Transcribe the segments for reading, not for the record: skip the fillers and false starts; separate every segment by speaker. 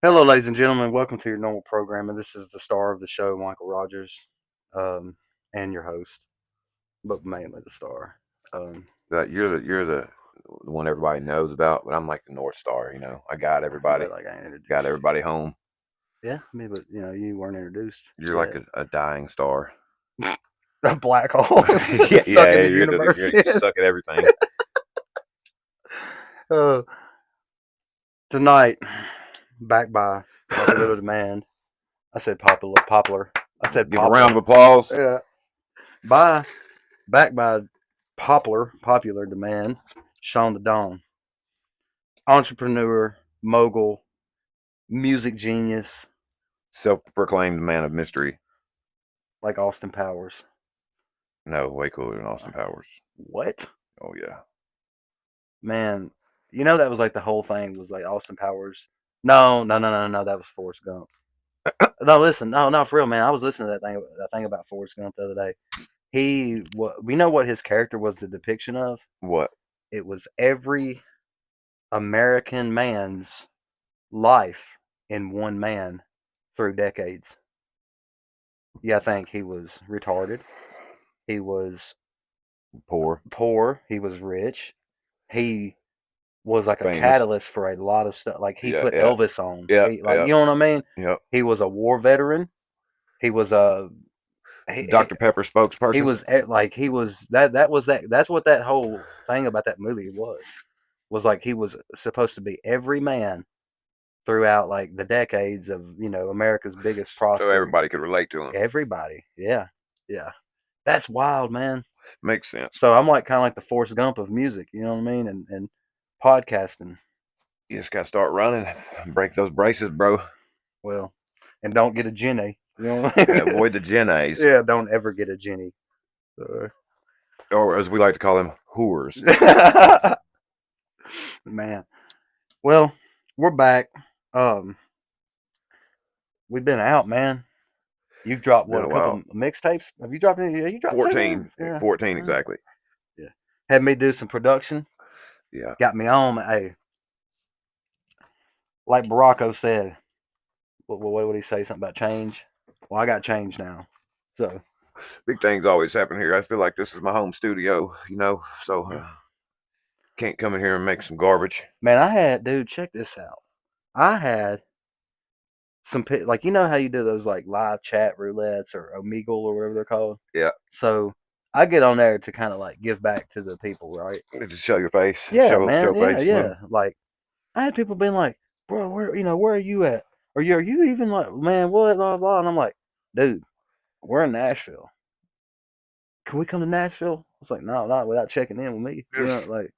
Speaker 1: Hello, ladies and gentlemen. Welcome to your normal program. And this is the star of the show, Michael Rogers, and your host, but mainly the star. Um,
Speaker 2: You're the one everybody knows about, but I'm like the North Star. I got
Speaker 1: but
Speaker 2: everybody,
Speaker 1: like I
Speaker 2: got
Speaker 1: introduced you.
Speaker 2: everybody home.
Speaker 1: Yeah, I mean, but you weren't introduced
Speaker 2: You're like
Speaker 1: yet.
Speaker 2: a dying star.
Speaker 1: The black holes
Speaker 2: yeah,
Speaker 1: sucking
Speaker 2: yeah.
Speaker 1: the
Speaker 2: You're
Speaker 1: universe
Speaker 2: you
Speaker 1: in.
Speaker 2: suck at everything.
Speaker 1: Uh, Tonight, backed by popular demand. I said popular. I said
Speaker 2: Give a round
Speaker 1: popular.
Speaker 2: of applause.
Speaker 1: Yeah, by backed by popular demand. Sean the Don, entrepreneur, mogul, music genius,
Speaker 2: Self-proclaimed man of mystery.
Speaker 1: like Austin Powers.
Speaker 2: No, way cooler than Austin Powers.
Speaker 1: What?
Speaker 2: Oh yeah.
Speaker 1: Man, that was like the whole thing was like Austin Powers. No. That was Forrest Gump. No, listen, no, for real, man. I was listening to that thing about Forrest Gump the other day. We know what his character was the depiction of.
Speaker 2: What?
Speaker 1: It was every American man's life in one man through decades. Yeah, I think he was retarded. He was
Speaker 2: Poor,
Speaker 1: poor. He was rich. He was like a
Speaker 2: famous.
Speaker 1: catalyst for a lot of stuff. Like he
Speaker 2: Yeah,
Speaker 1: put
Speaker 2: yeah,
Speaker 1: Elvis on.
Speaker 2: yeah,
Speaker 1: He like
Speaker 2: yeah,
Speaker 1: you know what I mean.
Speaker 2: yeah.
Speaker 1: He was a war veteran. He was a he,
Speaker 2: Dr. Pepper spokesperson.
Speaker 1: like he was that's what that whole thing about that movie was like he was supposed to be every man throughout like the decades of America's biggest
Speaker 2: So
Speaker 1: prosper
Speaker 2: everybody could relate to him.
Speaker 1: everybody. Yeah, that's wild, man.
Speaker 2: Makes sense.
Speaker 1: So I'm like kind of like the Forrest Gump of music, you know what I mean, and podcasting.
Speaker 2: You just gotta start running, break those braces, bro.
Speaker 1: Well, and don't get a Jenny. You know what I
Speaker 2: Yeah,
Speaker 1: mean?
Speaker 2: avoid the Gen A's,
Speaker 1: Yeah, don't ever get a Jenny. Uh,
Speaker 2: or as we like to call them, whores.
Speaker 1: Man. Well, we're back. Um, we've been out, man. You've dropped
Speaker 2: Been
Speaker 1: what,
Speaker 2: a
Speaker 1: a couple
Speaker 2: while.
Speaker 1: mixtapes? Have you dropped any? You dropped two, man?
Speaker 2: 14,
Speaker 1: Yeah.
Speaker 2: 14
Speaker 1: Yeah.
Speaker 2: exactly.
Speaker 1: Yeah. Had me do some production.
Speaker 2: Yeah.
Speaker 1: Got me on. Hey, like Baracko said, what would he say? Something about change? Well, I got change now. So,
Speaker 2: Big things always happen here. I feel like this is my home studio, so
Speaker 1: yeah.
Speaker 2: can't come in here and make some garbage.
Speaker 1: Man, dude, check this out. I had like how you do those like live chat roulettes or Omegle or whatever they're called.
Speaker 2: Yeah.
Speaker 1: So I get on there to kind of like give back to the people, right?
Speaker 2: Just show your face.
Speaker 1: Yeah,
Speaker 2: Show
Speaker 1: man. Yeah,
Speaker 2: face.
Speaker 1: yeah. Like I had people being like, "Bro, where are you at? Are you even like, man, what, blah blah?" And I'm like, "Dude, we're in Nashville. Can we come to Nashville?" I was like, "No, not without checking in with me." Like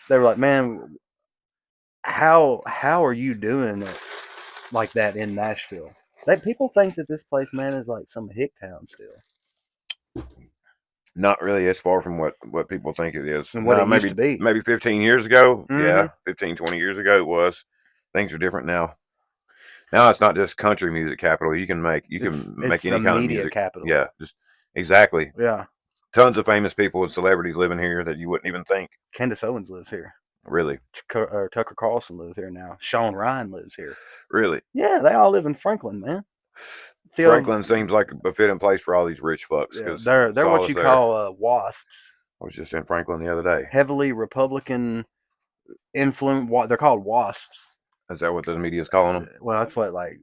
Speaker 1: they were like, "Man, how are you doing it like that in Nashville?" That people think that this place, man, is like some hick town still,
Speaker 2: Not really as far from what people think it is.
Speaker 1: and what
Speaker 2: No,
Speaker 1: it used
Speaker 2: maybe
Speaker 1: to be.
Speaker 2: 15 years ago.
Speaker 1: Mm-hmm.
Speaker 2: Yeah, 15, 20 years ago it was. Things are different now. Now it's not just country music capital. You
Speaker 1: It's
Speaker 2: can
Speaker 1: it's
Speaker 2: make
Speaker 1: the
Speaker 2: any kind of
Speaker 1: media
Speaker 2: music.
Speaker 1: capital.
Speaker 2: Yeah, just exactly.
Speaker 1: Yeah,
Speaker 2: Tons of famous people and celebrities living here that you wouldn't even think.
Speaker 1: Candace Owens lives here.
Speaker 2: Really,
Speaker 1: Tucker Carlson lives here now. Sean Ryan lives here.
Speaker 2: really.
Speaker 1: Yeah, they all live in Franklin, man. Theo,
Speaker 2: Franklin seems like a fitting place for all these rich fucks
Speaker 1: yeah,
Speaker 2: because
Speaker 1: they're
Speaker 2: it's
Speaker 1: what
Speaker 2: always
Speaker 1: you
Speaker 2: there.
Speaker 1: call wasps.
Speaker 2: I was just in Franklin the other day.
Speaker 1: Heavily Republican influence. They're called wasps.
Speaker 2: Is that what the media is calling them?
Speaker 1: Well, that's what like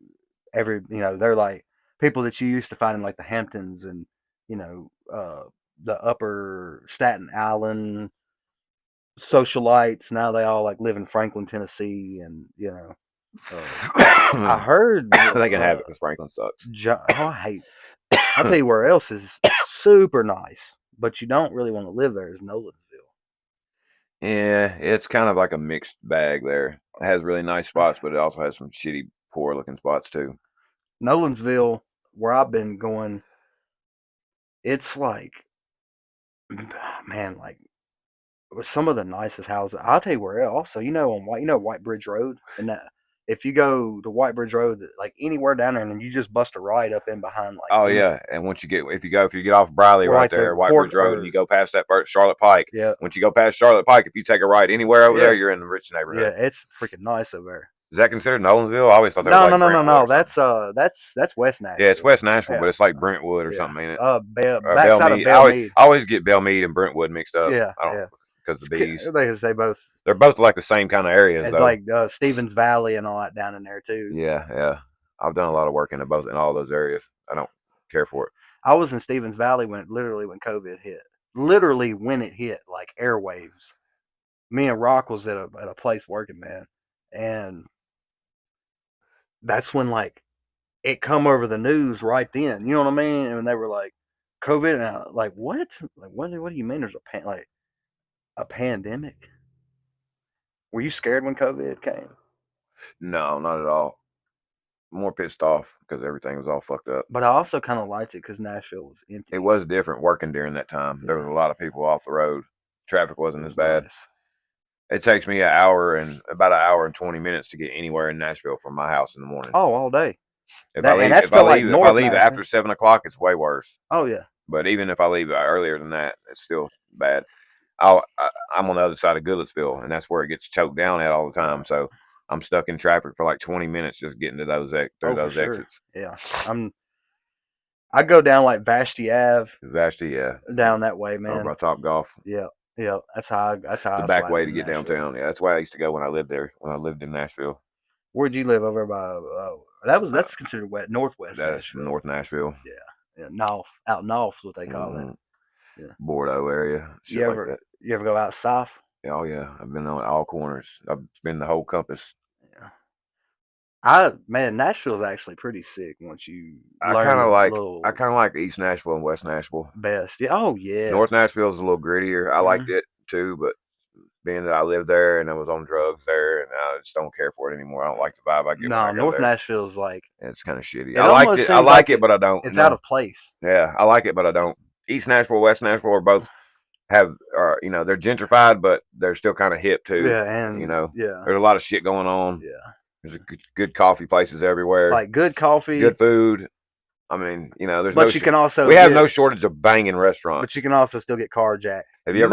Speaker 1: they're like people that you used to find in like the Hamptons and you know the upper Staten Island socialites. Now they all like live in Franklin, Tennessee, and I heard
Speaker 2: They can have it because Franklin sucks.
Speaker 1: Oh, I hate. I'll tell you where else is super nice, but you don't really want to live there. Is Nolensville.
Speaker 2: Yeah, it's kind of like a mixed bag there. It has really nice spots, but it also has some shitty, poor looking spots too.
Speaker 1: Nolensville, where I've been going, it's like, man, like some of the nicest houses. I'll tell you where else. Also, White Bridge Road, and that if you go to White Bridge Road, like anywhere down there, and then you just bust a right up in behind like
Speaker 2: Oh
Speaker 1: any
Speaker 2: yeah, and if you get off Briley
Speaker 1: or
Speaker 2: right
Speaker 1: like the
Speaker 2: there, White
Speaker 1: port
Speaker 2: Bridge Road, and you
Speaker 1: or
Speaker 2: go past that first Charlotte Pike.
Speaker 1: yeah,
Speaker 2: Once you go past Charlotte Pike, if you take a right anywhere over there,
Speaker 1: yeah,
Speaker 2: you're in the rich
Speaker 1: yeah,
Speaker 2: neighborhood.
Speaker 1: it's freaking nice over there.
Speaker 2: Is that considered Nolensville? I always thought that was
Speaker 1: No, no,
Speaker 2: like
Speaker 1: no, no,
Speaker 2: Brentwood
Speaker 1: no.
Speaker 2: or something.
Speaker 1: That's West
Speaker 2: Yeah, it's
Speaker 1: Nashville.
Speaker 2: West Nashville,
Speaker 1: Yeah,
Speaker 2: but it's like Brentwood or
Speaker 1: yeah.
Speaker 2: something, ain't it?
Speaker 1: Backside of
Speaker 2: Belmead.
Speaker 1: Belmead.
Speaker 2: I always get Belmead and Brentwood mixed up.
Speaker 1: Yeah,
Speaker 2: I don't
Speaker 1: yeah.
Speaker 2: because the bees.
Speaker 1: They both
Speaker 2: They're both like the same kind of areas
Speaker 1: and
Speaker 2: though.
Speaker 1: like Stevens Valley and all that down in there too.
Speaker 2: Yeah, yeah. I've done a lot of work in all those areas. I don't care for it.
Speaker 1: I was in Stevens Valley when COVID hit. Literally when it hit, like airwaves. Me and Rock was at a place working, man, and that's when like it come over the news right then. You know what I mean? And they were like, COVID, and I, like what? Like what? What do you mean? There's like a pandemic? Were you scared when COVID came?
Speaker 2: No, not at all. More pissed off because everything was all fucked up.
Speaker 1: But I also kind of liked it because Nashville was
Speaker 2: It
Speaker 1: empty.
Speaker 2: was different working during that time. There was
Speaker 1: Yeah,
Speaker 2: a lot of people off the road. Traffic
Speaker 1: it
Speaker 2: wasn't as
Speaker 1: was
Speaker 2: bad.
Speaker 1: nice.
Speaker 2: It takes me about an hour and 20 minutes to get anywhere in Nashville from my house in the morning.
Speaker 1: Oh, all day.
Speaker 2: If I
Speaker 1: That and
Speaker 2: leave,
Speaker 1: that's still like
Speaker 2: if I
Speaker 1: North
Speaker 2: leave
Speaker 1: Nashville.
Speaker 2: after 7 o'clock, it's way worse.
Speaker 1: Oh yeah.
Speaker 2: But even if I leave earlier than that, it's still bad. I'm on the other side of Goodlettsville, and that's where it gets choked down at all the time. So I'm stuck in traffic for like 20 minutes just getting to through
Speaker 1: Oh, for
Speaker 2: those
Speaker 1: sure.
Speaker 2: exits.
Speaker 1: Yeah. I go down like Vashti Ave
Speaker 2: Vashti, yeah,
Speaker 1: down that way,
Speaker 2: over by
Speaker 1: man.
Speaker 2: Top Golf,
Speaker 1: Yeah. Yeah. That's how
Speaker 2: the
Speaker 1: I
Speaker 2: back
Speaker 1: slide
Speaker 2: way to
Speaker 1: into
Speaker 2: get
Speaker 1: Nashville.
Speaker 2: downtown. Yeah, that's why I used to go when I lived there. When I lived in Nashville,
Speaker 1: Where'd you live over by
Speaker 2: uh,
Speaker 1: that's considered Northwest
Speaker 2: that's
Speaker 1: Nashville.
Speaker 2: North Nashville,
Speaker 1: Yeah. Yeah. North out North is what they call it.
Speaker 2: hmm
Speaker 1: Yeah.
Speaker 2: Bordeaux area, shit like that.
Speaker 1: You ever go out south?
Speaker 2: Oh yeah, I've been on all corners. I've been the whole compass.
Speaker 1: Yeah. I man, Nashville's actually pretty sick once you learn the
Speaker 2: I
Speaker 1: little
Speaker 2: kind of like East Nashville and West Nashville.
Speaker 1: best. Yeah. Oh yeah.
Speaker 2: North Nashville is a little grittier. I liked
Speaker 1: Mhm.
Speaker 2: it too, but being that I lived there and I was on drugs there, and I just don't care for it anymore. I don't like the vibe I get when
Speaker 1: No,
Speaker 2: I go
Speaker 1: North
Speaker 2: there.
Speaker 1: Nashville's like
Speaker 2: And it's kind of shitty.
Speaker 1: it almost
Speaker 2: I
Speaker 1: seems
Speaker 2: like
Speaker 1: like
Speaker 2: it, but I don't.
Speaker 1: it's out
Speaker 2: No,
Speaker 1: of place.
Speaker 2: yeah, I like it, but I don't. East Nashville, West Nashville are both they're gentrified, but they're still kind of hip too.
Speaker 1: Yeah,
Speaker 2: You
Speaker 1: and
Speaker 2: know,
Speaker 1: yeah,
Speaker 2: there's a lot of shit going on.
Speaker 1: yeah.
Speaker 2: There's good coffee places everywhere,
Speaker 1: Like good coffee,
Speaker 2: good food. I mean, there's
Speaker 1: but you can also
Speaker 2: we have
Speaker 1: get
Speaker 2: no shortage of banging
Speaker 1: but you
Speaker 2: restaurants.
Speaker 1: can also still get carjacked.
Speaker 2: Have
Speaker 1: Maybe.
Speaker 2: you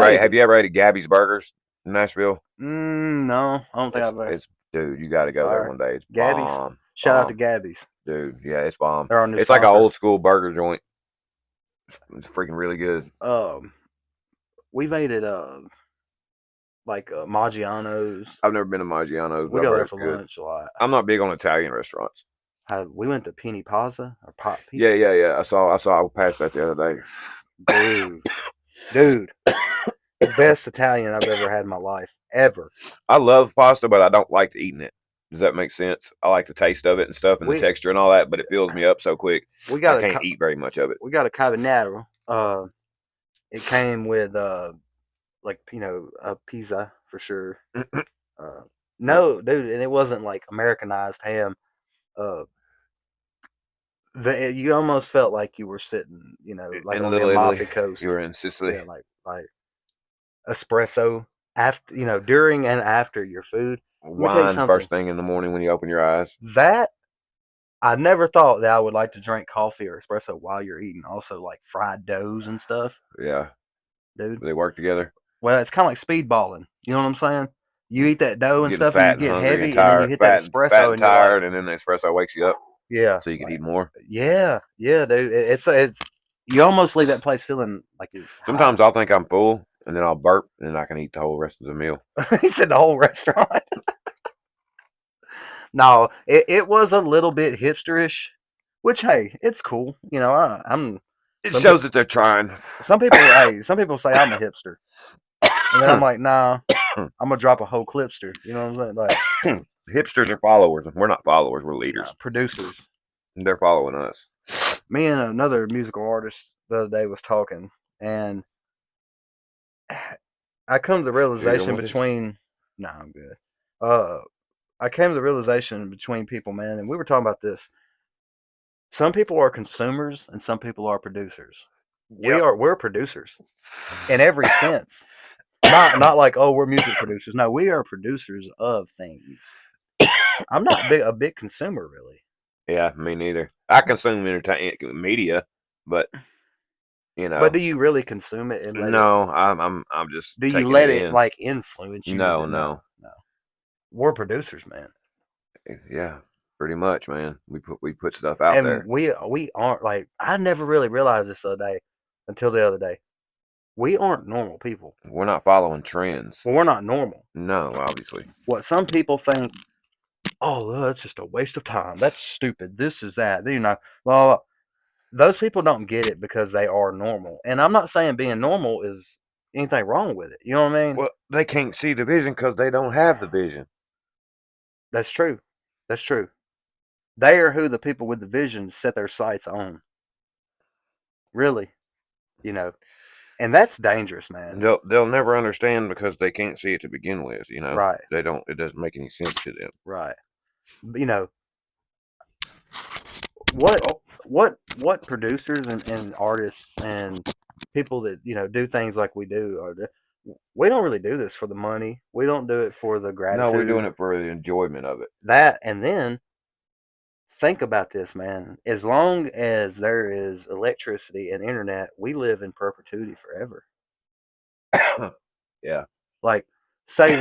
Speaker 2: ever ate at Gabby's Burgers in Nashville?
Speaker 1: No, I don't think I've ever.
Speaker 2: It's dude, you got to go there
Speaker 1: Fire.
Speaker 2: one day. It's
Speaker 1: Gabby's. Shout out to
Speaker 2: bomb,
Speaker 1: Gabby's.
Speaker 2: dude. Yeah, it's bomb.
Speaker 1: They're our new
Speaker 2: It's like an
Speaker 1: sponsor.
Speaker 2: old school burger joint. It's freaking really good.
Speaker 1: We've ate at like Maggiano's.
Speaker 2: I've never been to Maggiano's,
Speaker 1: We
Speaker 2: but I've
Speaker 1: go
Speaker 2: heard
Speaker 1: there
Speaker 2: it's
Speaker 1: for
Speaker 2: good.
Speaker 1: lunch a lot.
Speaker 2: I'm not big on Italian restaurants.
Speaker 1: We went to Penny Pizza or Pop
Speaker 2: Yeah,
Speaker 1: Pizza.
Speaker 2: yeah, yeah. I passed that the other day.
Speaker 1: Dude, best Italian I've ever had in my life, ever.
Speaker 2: I love pasta, but I don't like eating it. Does that make sense? I like the taste of it and stuff and the
Speaker 1: We
Speaker 2: texture and all that, but it fills me up so quick.
Speaker 1: we
Speaker 2: I
Speaker 1: got
Speaker 2: can't eat very much of it.
Speaker 1: a carbonara. It came with like a pizza for sure. No, dude, and it wasn't like Americanized ham. Uh, you almost felt like you were sitting, like
Speaker 2: In
Speaker 1: on the
Speaker 2: Little Italy,
Speaker 1: Amalfi
Speaker 2: you
Speaker 1: Coast.
Speaker 2: were in Sicily.
Speaker 1: Yeah, like espresso after, during and after your food. Let me tell you
Speaker 2: Wine
Speaker 1: something.
Speaker 2: first thing in the morning when you open your eyes.
Speaker 1: That I never thought that I would like to drink coffee or espresso while you're eating. Also, like fried doughs and stuff,
Speaker 2: Yeah,
Speaker 1: dude.
Speaker 2: they work together.
Speaker 1: Well, it's kind of like speedballing. You know what I'm saying? You eat that dough
Speaker 2: You
Speaker 1: and
Speaker 2: getting
Speaker 1: stuff, and you
Speaker 2: fat and
Speaker 1: get
Speaker 2: hungry and
Speaker 1: heavy, and then you
Speaker 2: tired,
Speaker 1: hit that
Speaker 2: fat
Speaker 1: espresso,
Speaker 2: and
Speaker 1: and you're like,
Speaker 2: tired, and then the espresso wakes you up
Speaker 1: yeah,
Speaker 2: so you can
Speaker 1: like
Speaker 2: eat more.
Speaker 1: yeah, yeah, dude. It's you almost leave that place feeling like you're high.
Speaker 2: Sometimes I'll think I'm full, and then I'll burp, and then I can eat the whole rest of the meal.
Speaker 1: He said the whole restaurant. No, it was a little bit hipsterish, which hey, it's cool. I'm
Speaker 2: It
Speaker 1: some
Speaker 2: shows that they're trying.
Speaker 1: some people say I'm a hipster, and then I'm like, nah, I'm gonna drop a whole clipster. You know what I'm saying? Like
Speaker 2: Hipsters are followers. We're not followers. We're leaders.
Speaker 1: producers.
Speaker 2: They're following us.
Speaker 1: Me and another musical artist the other day was talking, and I come to the
Speaker 2: Share your
Speaker 1: realization
Speaker 2: message.
Speaker 1: between. No, I'm good. I came to the realization between people, man, and we were talking about this. Some people are consumers, and some people are producers.
Speaker 2: Yep.
Speaker 1: We're producers in every sense. Not like, oh, we're music producers. No, we are producers of things. I'm not a big consumer really.
Speaker 2: Yeah, me neither. I consume entertainment media, but
Speaker 1: But do you really consume it and let it?
Speaker 2: no, I'm just
Speaker 1: Do you
Speaker 2: taking it
Speaker 1: let it
Speaker 2: in.
Speaker 1: like influence you
Speaker 2: No,
Speaker 1: into?
Speaker 2: no.
Speaker 1: No. We're producers, man.
Speaker 2: Yeah, pretty much, man. We put stuff out
Speaker 1: And
Speaker 2: there.
Speaker 1: we aren't like I never really realized this the other day until the other day. We aren't normal people.
Speaker 2: We're not following trends.
Speaker 1: Well, we're not normal.
Speaker 2: No, obviously.
Speaker 1: What some people think, oh, that's just a waste of time. That's stupid. This is that. You know, blah, blah. Those people don't get it because they are normal. And I'm not saying being normal is anything wrong with it. You know what I mean?
Speaker 2: Well, they can't see the vision because they don't have the vision.
Speaker 1: That's true. That's true. They are who the people with the vision set their sights on. Really, you know, and that's dangerous, man.
Speaker 2: They'll never understand because they can't see it to begin with. You know,
Speaker 1: Right,
Speaker 2: they don't. It doesn't make any sense to them.
Speaker 1: right. You know, what producers and artists and people that do things like we do we don't really do this for the money. We don't do it for the
Speaker 2: No, we're
Speaker 1: gratitude.
Speaker 2: doing it for the enjoyment of it.
Speaker 1: That and then think about this, man. As long as there is electricity and internet, we live in perpetuity forever.
Speaker 2: Yeah.
Speaker 1: Like say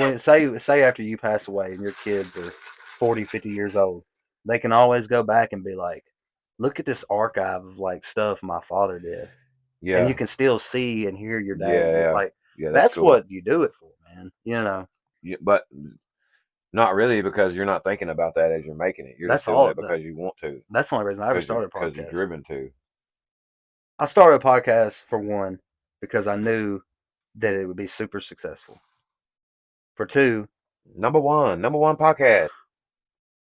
Speaker 1: after you pass away and your kids are 40, 50 years old, they can always go back and be like, look at this archive of like stuff my father did. And you
Speaker 2: Yeah.
Speaker 1: can still see and hear your dad.
Speaker 2: Yeah.
Speaker 1: Like
Speaker 2: Yeah. That's
Speaker 1: that's
Speaker 2: cool.
Speaker 1: what you do it for, man. You know,
Speaker 2: Yeah, but not really because you're not thinking about that as you're making it. You're just
Speaker 1: that's
Speaker 2: doing
Speaker 1: all
Speaker 2: it because you want to,
Speaker 1: that's the only reason I ever started a
Speaker 2: because you're
Speaker 1: podcast.
Speaker 2: driven to.
Speaker 1: I started a podcast for one because I knew that it would be super successful. For two,
Speaker 2: Number one podcast.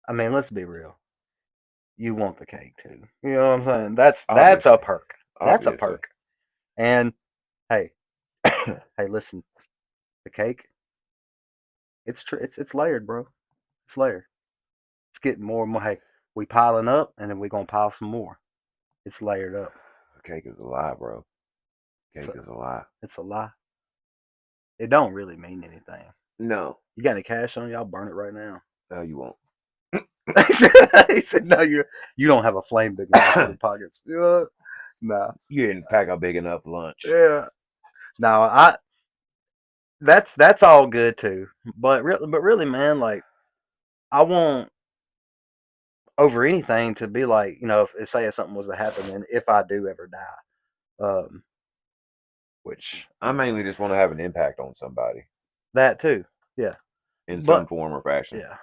Speaker 1: I mean, let's be real. You want the cake too. You know what I'm saying? That's a
Speaker 2: Obviously.
Speaker 1: perk. That's a
Speaker 2: Obviously.
Speaker 1: perk. And hey, hey, listen, the cake, it's layered, bro. It's layered. It's getting more and more. Hey, we piling up, and then we gonna pile some more. It's layered up.
Speaker 2: Cake is a lie, bro.
Speaker 1: It's
Speaker 2: Cake
Speaker 1: a,
Speaker 2: is a lie.
Speaker 1: it's a lie. It don't really mean anything.
Speaker 2: No.
Speaker 1: You got any cash on you? I'll burn it right now.
Speaker 2: No, you won't.
Speaker 1: He said, "No, you don't have a flame big enough for the pockets." Nah,
Speaker 2: You didn't pack a big enough lunch.
Speaker 1: yeah, no. That's all good too. But really, man, like I want over anything to be like, if say if something was to happen, and if I do ever die, which
Speaker 2: I mainly just want to have an impact on somebody
Speaker 1: that too, yeah.
Speaker 2: in some
Speaker 1: But
Speaker 2: form or fashion.
Speaker 1: yeah,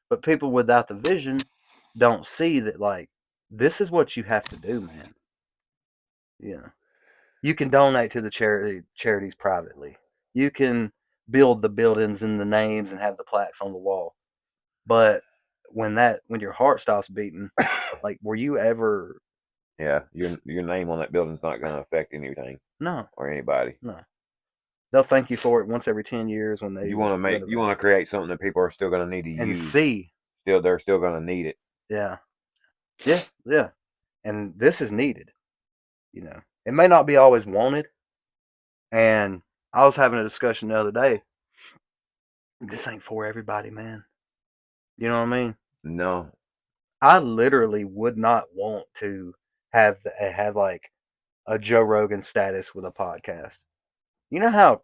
Speaker 1: but people without the vision don't see that like this is what you have to do, man. Yeah. You can donate to the charities privately. You can build the buildings and the names and have the plaques on the wall. But when your heart stops beating, like were you ever
Speaker 2: Yeah, your name on that building's not going to affect anything
Speaker 1: no,
Speaker 2: or anybody.
Speaker 1: no. They'll thank you for it once every 10 years when they
Speaker 2: You
Speaker 1: renovate
Speaker 2: want
Speaker 1: it.
Speaker 2: to create something that people are still going to need to
Speaker 1: And
Speaker 2: use.
Speaker 1: see,
Speaker 2: They're still going to need it.
Speaker 1: yeah. Yeah, yeah. And this is needed. It may not be always wanted. And I was having a discussion the other day. This ain't for everybody, man. You know what I mean?
Speaker 2: No.
Speaker 1: I literally would not want to have like a Joe Rogan status with a podcast. You know how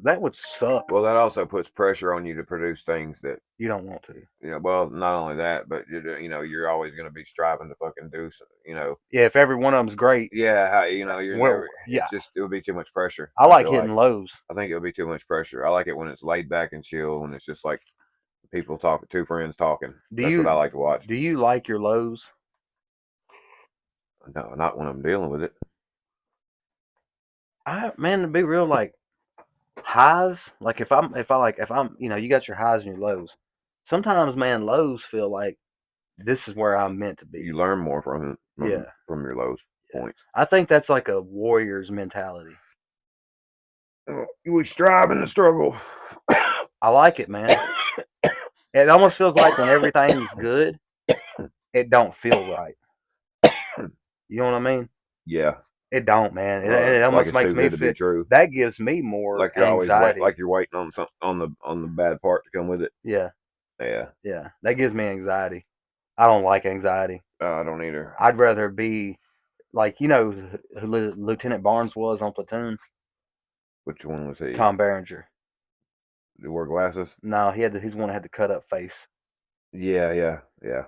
Speaker 1: that would suck.
Speaker 2: Well, that also puts pressure on you to produce things that
Speaker 1: You don't want to.
Speaker 2: well, not only that, but you're always going to be striving to fucking do.
Speaker 1: Yeah, if every one of them's great,
Speaker 2: Yeah, you're
Speaker 1: well,
Speaker 2: never.
Speaker 1: yeah,
Speaker 2: It would be too much pressure.
Speaker 1: I
Speaker 2: I
Speaker 1: like
Speaker 2: feel like.
Speaker 1: hitting lows.
Speaker 2: I think it would be too much pressure. I like it when it's laid back and chill, when it's just like people talking, two friends talking.
Speaker 1: Do
Speaker 2: That's what I
Speaker 1: you
Speaker 2: like to watch.
Speaker 1: do you like your lows?
Speaker 2: No, not when I'm dealing with it.
Speaker 1: Man, to be real, like highs, like if I'm you got your highs and your lows. Sometimes, man, lows feel like this is where I'm meant to be.
Speaker 2: You learn more from it,
Speaker 1: Yeah,
Speaker 2: from your lows
Speaker 1: yeah.
Speaker 2: points.
Speaker 1: I think that's like a warrior's mentality.
Speaker 2: We strive in the struggle.
Speaker 1: I like it, man. It almost feels like when everything's good, it don't feel right. You know what I mean?
Speaker 2: Yeah,
Speaker 1: It don't, man. It
Speaker 2: like
Speaker 1: almost
Speaker 2: it's
Speaker 1: makes
Speaker 2: too
Speaker 1: me
Speaker 2: good to be
Speaker 1: feel
Speaker 2: true.
Speaker 1: that gives me more
Speaker 2: Like you're always
Speaker 1: anxiety.
Speaker 2: like you're waiting on some on the bad part to come with it.
Speaker 1: Yeah,
Speaker 2: Yeah,
Speaker 1: yeah. That gives me anxiety. I don't like anxiety.
Speaker 2: I don't either.
Speaker 1: I'd rather be like who Lieutenant Barnes was on Platoon.
Speaker 2: Which one was he?
Speaker 1: Tom Berenger.
Speaker 2: Did he wear glasses?
Speaker 1: No, he's the one that had the cut up face.
Speaker 2: Yeah, yeah, yeah.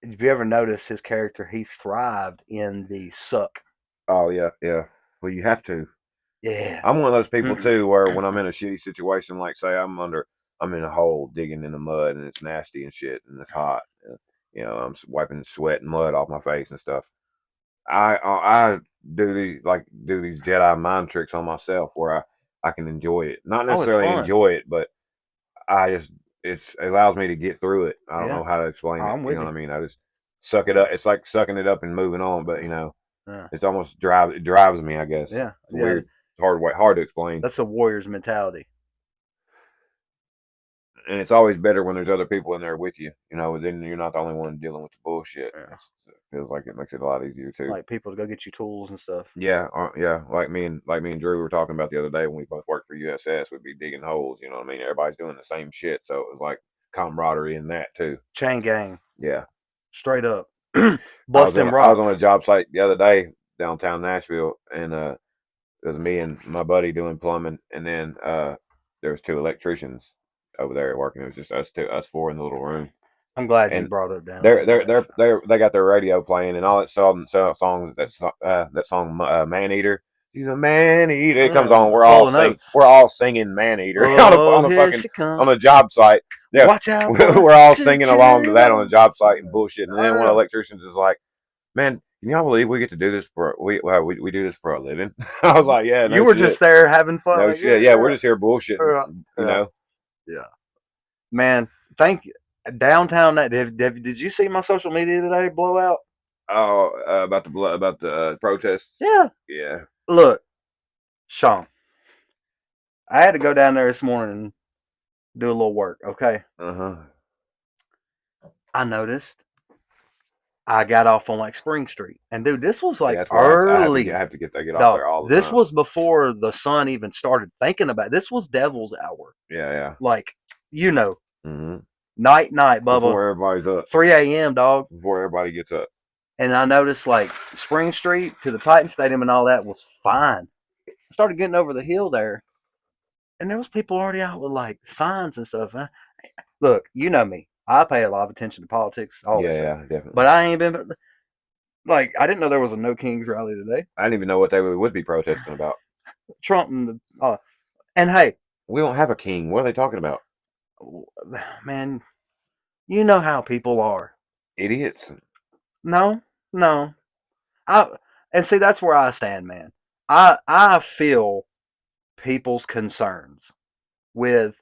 Speaker 1: Have you ever noticed his character? He thrived in the suck.
Speaker 2: Oh yeah, yeah. Well, you have to.
Speaker 1: Yeah.
Speaker 2: I'm one of those people too, where when I'm in a shitty situation, like say I'm in a hole digging in the mud and it's nasty and shit and it's hot. I'm wiping sweat and mud off my face and stuff. I do these Jedi mind tricks on myself where I can enjoy it. Not
Speaker 1: Oh, it's
Speaker 2: necessarily
Speaker 1: fun.
Speaker 2: enjoy it, but I just it allows me to get through it. I don't
Speaker 1: Yeah.
Speaker 2: know how to
Speaker 1: Oh,
Speaker 2: explain it.
Speaker 1: I'm
Speaker 2: You
Speaker 1: with
Speaker 2: know
Speaker 1: you.
Speaker 2: what I mean? I just suck it up. It's like sucking it up and moving on, but
Speaker 1: Yeah.
Speaker 2: it's almost it drives me, I guess.
Speaker 1: Yeah.
Speaker 2: It's
Speaker 1: Yeah.
Speaker 2: weird. It's hard to explain.
Speaker 1: That's a warrior's mentality.
Speaker 2: And it's always better when there's other people in there with you. Then you're not the only one dealing with the bullshit.
Speaker 1: Yeah.
Speaker 2: It feels like it makes it a lot easier too.
Speaker 1: Like people to go get you tools and stuff.
Speaker 2: Yeah, yeah. Like me and Drew were talking about the other day when we both worked for USS. We'd be digging holes. You know what I mean? Everybody's doing the same shit, so it was like camaraderie in that too.
Speaker 1: Chain gang.
Speaker 2: Yeah.
Speaker 1: Straight up.
Speaker 2: I was on
Speaker 1: Busting
Speaker 2: I was on a
Speaker 1: rocks.
Speaker 2: job site the other day downtown Nashville, and it was me and my buddy doing plumbing, and then there was two electricians over there working. It was just us four in the little room,
Speaker 1: I'm glad you
Speaker 2: and
Speaker 1: brought up down
Speaker 2: they're
Speaker 1: there in
Speaker 2: they're they're,
Speaker 1: Nashville.
Speaker 2: they got their radio playing and all that song that song Man Eater. He's a man eater. It comes on.
Speaker 1: Full of notes.
Speaker 2: We're all singing Man Eater
Speaker 1: Oh,
Speaker 2: on a
Speaker 1: here
Speaker 2: fucking
Speaker 1: she comes.
Speaker 2: on a job site. Yeah,
Speaker 1: Watch out, boy.
Speaker 2: we're all
Speaker 1: She's
Speaker 2: singing along to that on a
Speaker 1: J-Lo.
Speaker 2: job site and bullshit. And then one of the
Speaker 1: Uh,
Speaker 2: electricians is like, "Man, can y'all believe we get to do this we do this for a living?" I was like, "Yeah,
Speaker 1: you
Speaker 2: no
Speaker 1: were just
Speaker 2: shit,
Speaker 1: there having fun.
Speaker 2: no
Speaker 1: Like,
Speaker 2: shit. Yeah, we're just here bullshitting.
Speaker 1: yeah,
Speaker 2: You
Speaker 1: yeah,
Speaker 2: know."
Speaker 1: yeah. Man, thank you. Downtown. Did you see my social media today blow out?
Speaker 2: Oh, about the protest.
Speaker 1: Yeah.
Speaker 2: Yeah.
Speaker 1: Look, Sean, I had to go down there this morning and do a little work. Okay.
Speaker 2: Uh huh.
Speaker 1: I noticed I got off on like Spring Street, and dude, this was
Speaker 2: Yeah,
Speaker 1: like
Speaker 2: that's where
Speaker 1: early.
Speaker 2: I have to get off
Speaker 1: Dog,
Speaker 2: there all the
Speaker 1: this
Speaker 2: time.
Speaker 1: was before the sun even started thinking about it. This was devil's hour.
Speaker 2: Yeah, yeah.
Speaker 1: Like, you know,
Speaker 2: Hmm.
Speaker 1: night, Bubba.
Speaker 2: Before everybody's up.
Speaker 1: 3 a.m., dog.
Speaker 2: Before everybody gets up.
Speaker 1: And I noticed like Spring Street to the Titan Stadium and all that was fine. I started getting over the hill there, and there was people already out with like signs and stuff. Look, you know me. I pay a lot of attention to politics, all
Speaker 2: Yeah,
Speaker 1: that stuff.
Speaker 2: yeah, definitely.
Speaker 1: But I ain't been like I didn't know there was a No Kings rally today.
Speaker 2: I didn't even know what they would be protesting about.
Speaker 1: Trump and and hey,
Speaker 2: We don't have a king. What are they talking about?
Speaker 1: man, you know how people are.
Speaker 2: Idiots.
Speaker 1: No, no. I and see that's where I stand, man. I feel people's concerns with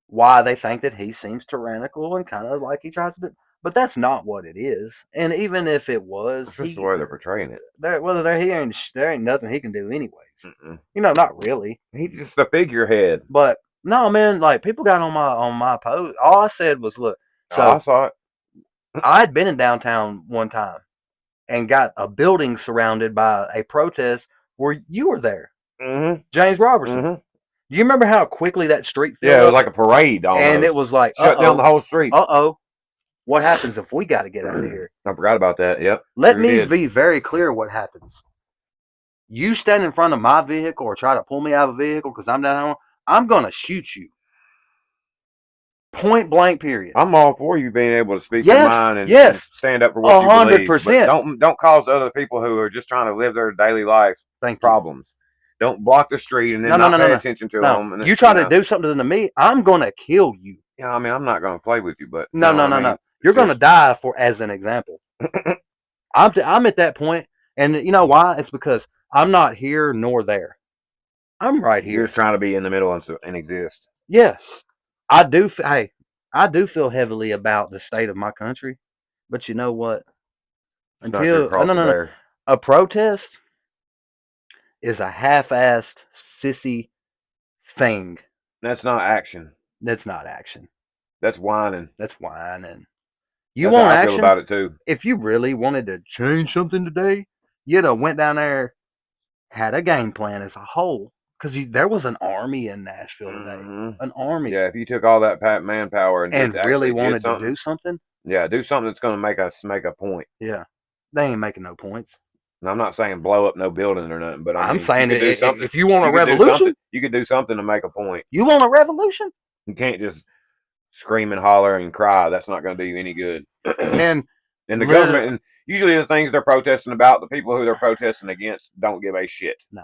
Speaker 1: why they think that he seems tyrannical and kind of like he tries to be, but that's not what it is. And even if it was,
Speaker 2: That's just the way they're portraying it.
Speaker 1: there ain't nothing he can do anyways.
Speaker 2: Mm-mm.
Speaker 1: Not really.
Speaker 2: He's just a figurehead.
Speaker 1: But no, man, like people got on my post. All I said was, look.
Speaker 2: Oh, I
Speaker 1: So
Speaker 2: saw it.
Speaker 1: I had been in downtown one time and got a building surrounded by a protest where you were there,
Speaker 2: Mm-hmm.
Speaker 1: James Robertson.
Speaker 2: Mm-hmm.
Speaker 1: Do you remember how quickly that street filled
Speaker 2: Yeah, it was
Speaker 1: up?
Speaker 2: like a parade almost.
Speaker 1: And it was like,
Speaker 2: shut down the whole street.
Speaker 1: What happens if we got to get out of here?
Speaker 2: I forgot about that. Yep.
Speaker 1: Let me be very clear what happens. You stand in front of my vehicle or try to pull me out of a vehicle because I'm down home, I'm going to shoot you. Point blank, period.
Speaker 2: I'm all for you being able to speak your mind and stand up for what you believe. 100%. But don't cause other people who are just trying to live their daily life problems. Don't block the street and then not pay attention to them. And
Speaker 1: you try to do something to me, I'm going to kill you.
Speaker 2: Yeah, I mean, I'm not going to play with you, but
Speaker 1: no. You're going to die as an example. I'm at that point, and you know why? It's because I'm not here nor there. I'm right here.
Speaker 2: You're just trying to be in the middle and exist.
Speaker 1: Yeah, I do. Hey, I do feel heavily about the state of my country, but you know what? Until a protest is a half-assed sissy thing.
Speaker 2: That's not action.
Speaker 1: That's not action.
Speaker 2: That's whining.
Speaker 1: You want action? I feel
Speaker 2: about it too.
Speaker 1: If you really wanted to change something today, you'd have went down there, had a game plan as a whole. Because there was an army in Nashville today. Mm-hmm. An army.
Speaker 2: Yeah, if you took all that manpower and
Speaker 1: really wanted to do something.
Speaker 2: Yeah, do something that's going to make us make a point.
Speaker 1: Yeah, they ain't making no points.
Speaker 2: And I'm not saying blow up no building or nothing, but
Speaker 1: I'm saying that if you want a revolution,
Speaker 2: you could do something to make a point.
Speaker 1: You want a revolution?
Speaker 2: You can't just scream and holler and cry. That's not going to do you any good.
Speaker 1: And
Speaker 2: And the government, and usually the things they're protesting about, the people who they're protesting against don't give a shit.
Speaker 1: No,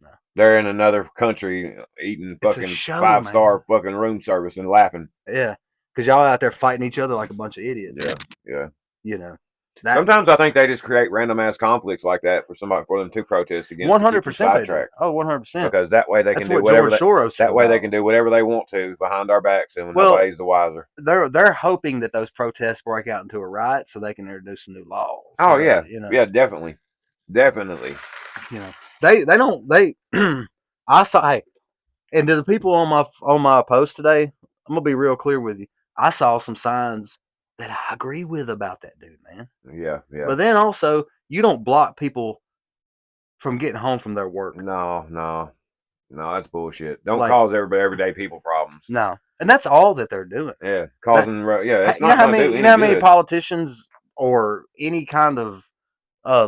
Speaker 1: no.
Speaker 2: They're in another country eating
Speaker 1: It's a
Speaker 2: fucking
Speaker 1: show,
Speaker 2: 5-star fucking room service and laughing.
Speaker 1: Yeah, because y'all out there fighting each other like a bunch of idiots.
Speaker 2: Yeah.
Speaker 1: You know.
Speaker 2: Sometimes I think they just create random ass conflicts like that for them to protest against.
Speaker 1: 100% they do. Oh, 100%.
Speaker 2: Because that way they can do whatever. They can do whatever they want to behind our backs, and nobody's the wiser.
Speaker 1: They're hoping that those protests break out into a riot so they can introduce some new laws.
Speaker 2: Oh yeah, yeah, definitely.
Speaker 1: You know, they don't. I saw. Hey, and to the people on my post today, I'm gonna be real clear with you. I saw some signs that I agree with about that dude, man.
Speaker 2: Yeah.
Speaker 1: But then also, you don't block people from getting home from their work.
Speaker 2: No, that's bullshit. Don't cause everyday people problems.
Speaker 1: No, and that's all that they're doing.
Speaker 2: Yeah, causing. It's
Speaker 1: not how many politicians or any kind of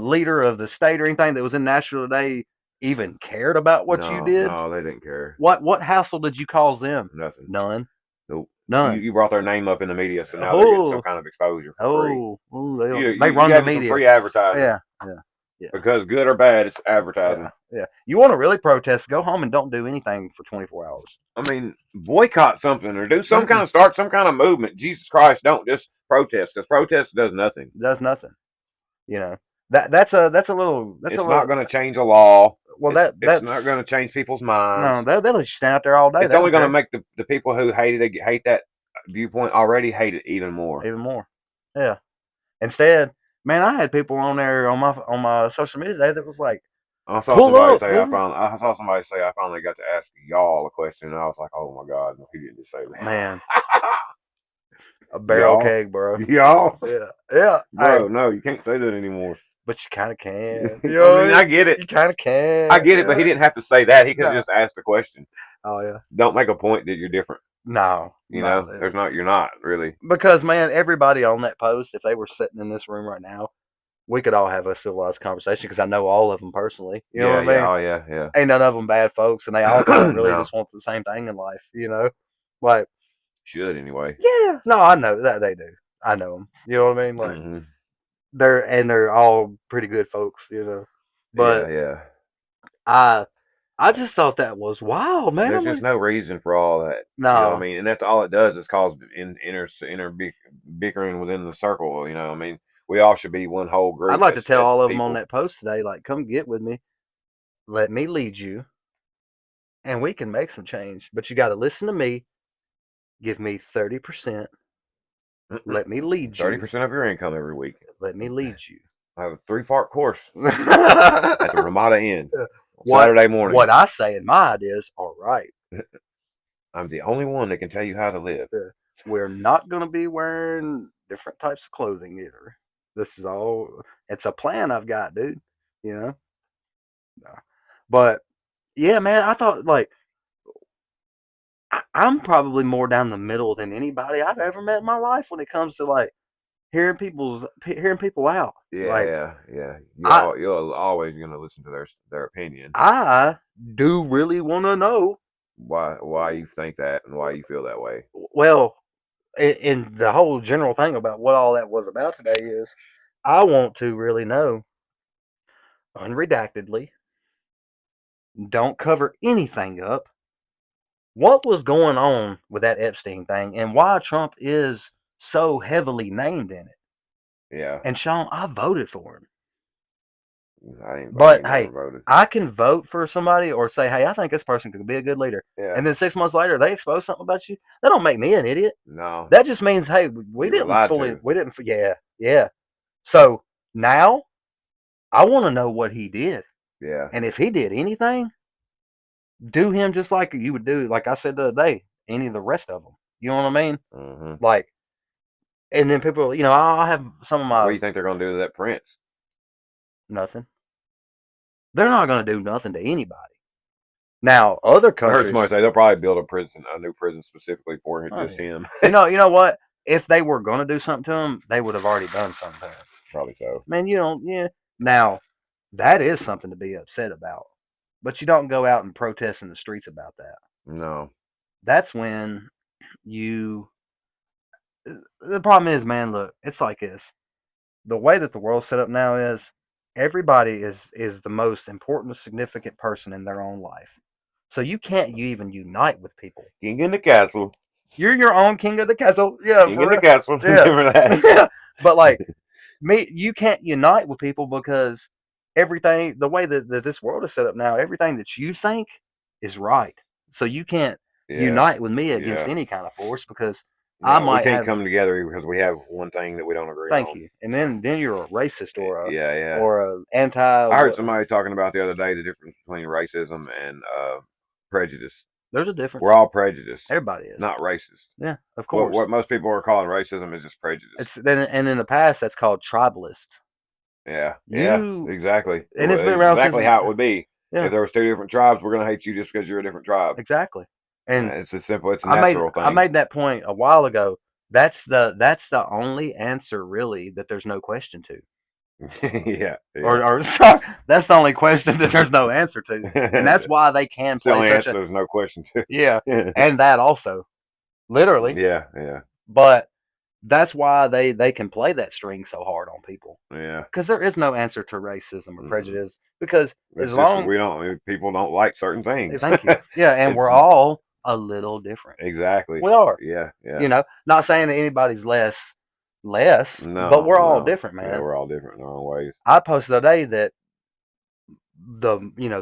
Speaker 1: leader of the state or anything that was in Nashville today even cared about what you did?
Speaker 2: No, they didn't care.
Speaker 1: What hassle did you cause them?
Speaker 2: Nothing.
Speaker 1: None.
Speaker 2: Nope.
Speaker 1: None.
Speaker 2: You brought their name up in the media, so now they're getting some kind of exposure for free. They run the media. Free advertising.
Speaker 1: Yeah.
Speaker 2: Because good or bad, it's advertising.
Speaker 1: Yeah. You want to really protest? Go home and don't do anything for 24 hours.
Speaker 2: I mean, boycott something or do some kind of start some kind of movement. Jesus Christ, don't just protest, because protest does nothing.
Speaker 1: Does nothing. You know, that's a little.
Speaker 2: It's not going to change a law.
Speaker 1: Well,
Speaker 2: that's not going to change people's minds.
Speaker 1: No, they'll just stand out there all day.
Speaker 2: It's only going to make the people who hate that viewpoint already hate it even more.
Speaker 1: Yeah. Instead, man, I had people on there on my social media today that was like,
Speaker 2: I saw somebody say I finally got to ask y'all a question, and I was like, oh my god, he didn't just say that.
Speaker 1: Man. A barrel keg, bro.
Speaker 2: Y'all?
Speaker 1: Yeah.
Speaker 2: Bro, no, you can't say that anymore.
Speaker 1: But you kind of can.
Speaker 2: You know, I mean, I get it.
Speaker 1: You kind of can.
Speaker 2: I get it, but he didn't have to say that. He could have just asked the question.
Speaker 1: Oh, yeah.
Speaker 2: Don't make a point that you're different.
Speaker 1: No.
Speaker 2: You're not really.
Speaker 1: Because, man, everybody on that post, if they were sitting in this room right now, we could all have a civilized conversation because I know all of them personally. You know what I mean?
Speaker 2: Oh, yeah.
Speaker 1: Ain't none of them bad folks, and they all kind of really just want the same thing in life, you know? Like,
Speaker 2: should anyway.
Speaker 1: Yeah. No, I know that they do. I know them. You know what I mean? Like, they're all pretty good folks, you know. But
Speaker 2: yeah.
Speaker 1: I just thought that was wild, man.
Speaker 2: There's just no reason for all that.
Speaker 1: No,
Speaker 2: you know what I mean, and that's all it does is cause inner bickering within the circle. You know, I mean, we all should be one whole group.
Speaker 1: I'd like to tell all of them on that post today, like, come get with me, let me lead you, and we can make some change. But you got to listen to me. Give me 30%. Let me lead you.
Speaker 2: 30% of your income every week.
Speaker 1: Let me lead you.
Speaker 2: I have a 3-part course at the Ramada Inn Saturday morning.
Speaker 1: What I say in my ideas are right.
Speaker 2: I'm the only one that can tell you how to live.
Speaker 1: We're not going to be wearing different types of clothing either. This is all. It's a plan I've got, dude. You know. But yeah, man, I thought like I'm probably more down the middle than anybody I've ever met in my life when it comes to like hearing people out.
Speaker 2: Yeah. You're always gonna listen to their opinion.
Speaker 1: I do really want to know
Speaker 2: why you think that and why you feel that way.
Speaker 1: Well, and the whole general thing about what all that was about today is I want to really know, unredactedly, don't cover anything up, what was going on with that Epstein thing and why Trump is so heavily named in it.
Speaker 2: Yeah.
Speaker 1: And Sean, I voted for him.
Speaker 2: But
Speaker 1: hey, I can vote for somebody or say, hey, I think this person could be a good leader.
Speaker 2: Yeah.
Speaker 1: And then 6 months later, they expose something about you. That don't make me an idiot.
Speaker 2: No.
Speaker 1: That just means, hey, we didn't. Yeah. So now I want to know what he did.
Speaker 2: Yeah.
Speaker 1: And if he did anything, do him just like you would do, like I said the other day, any of the rest of them. You know what I mean?
Speaker 2: Mm-hmm.
Speaker 1: Like, and then people, you know, I'll have some of my.
Speaker 2: What do you think they're going to do to that Prince?
Speaker 1: Nothing. They're not going to do nothing to anybody. Now, other countries.
Speaker 2: I heard somebody say they'll probably build a new prison specifically for just him.
Speaker 1: You know what? If they were going to do something to him, they would have already done something to him.
Speaker 2: Probably so.
Speaker 1: Man, yeah. Now, that is something to be upset about. But you don't go out and protest in the streets about that.
Speaker 2: No.
Speaker 1: That's when you the problem is, man, look, it's like this. The way that the world's set up now is everybody is the most important, significant person in their own life. So you even unite with people.
Speaker 2: King in the castle.
Speaker 1: You're your own king of the castle. Yeah,
Speaker 2: King
Speaker 1: for
Speaker 2: in the
Speaker 1: real.
Speaker 2: castle.
Speaker 1: Yeah.
Speaker 2: Remember that?
Speaker 1: Yeah. But like me, you can't unite with people because everything, the way that this world is set up now, everything that you think is right. So you can't
Speaker 2: Yeah,
Speaker 1: unite with me against
Speaker 2: yeah.
Speaker 1: any kind of force because I
Speaker 2: No, we
Speaker 1: might
Speaker 2: can't
Speaker 1: have.
Speaker 2: come together because we have one thing that we don't agree
Speaker 1: Thank
Speaker 2: on.
Speaker 1: you. And then you're a racist
Speaker 2: Yeah, yeah.
Speaker 1: or a anti.
Speaker 2: I heard somebody talking about the other day the difference between racism and prejudice.
Speaker 1: There's a
Speaker 2: We're
Speaker 1: difference.
Speaker 2: all prejudiced,
Speaker 1: Everybody is.
Speaker 2: not racist.
Speaker 1: Yeah, of
Speaker 2: What
Speaker 1: course.
Speaker 2: most people are calling racism is just prejudice.
Speaker 1: It's then and in the past that's called tribalist.
Speaker 2: Yeah, yeah,
Speaker 1: You
Speaker 2: exactly.
Speaker 1: and it's been around since.
Speaker 2: Exactly how it would be.
Speaker 1: Yeah,
Speaker 2: If there was two different tribes, we're gonna hate you just because you're a different tribe.
Speaker 1: exactly. And
Speaker 2: It's as simple. It's a
Speaker 1: I made
Speaker 2: natural
Speaker 1: I
Speaker 2: thing.
Speaker 1: made that point a while ago. That's the only answer really that there's no question to.
Speaker 2: Yeah, yeah.
Speaker 1: Or sorry, that's the only question that there's no answer to. And that's
Speaker 2: It's
Speaker 1: why they can
Speaker 2: the
Speaker 1: play
Speaker 2: only
Speaker 1: such
Speaker 2: answer.
Speaker 1: a
Speaker 2: There's no question
Speaker 1: yeah,
Speaker 2: to.
Speaker 1: and that also. Literally.
Speaker 2: Yeah, yeah,
Speaker 1: But that's why they can play that string so hard on people.
Speaker 2: yeah.
Speaker 1: Because there is no answer to racism or
Speaker 2: Mm-mm.
Speaker 1: prejudice. Because as
Speaker 2: It's just
Speaker 1: long
Speaker 2: people don't like certain things.
Speaker 1: thank you. Yeah, and
Speaker 2: It's
Speaker 1: we're all a little different.
Speaker 2: exactly.
Speaker 1: We are.
Speaker 2: Yeah, yeah.
Speaker 1: You know, not saying that anybody's less, but
Speaker 2: No,
Speaker 1: we're all
Speaker 2: no.
Speaker 1: different,
Speaker 2: Yeah,
Speaker 1: man.
Speaker 2: we're all different in our own ways.
Speaker 1: I posted today that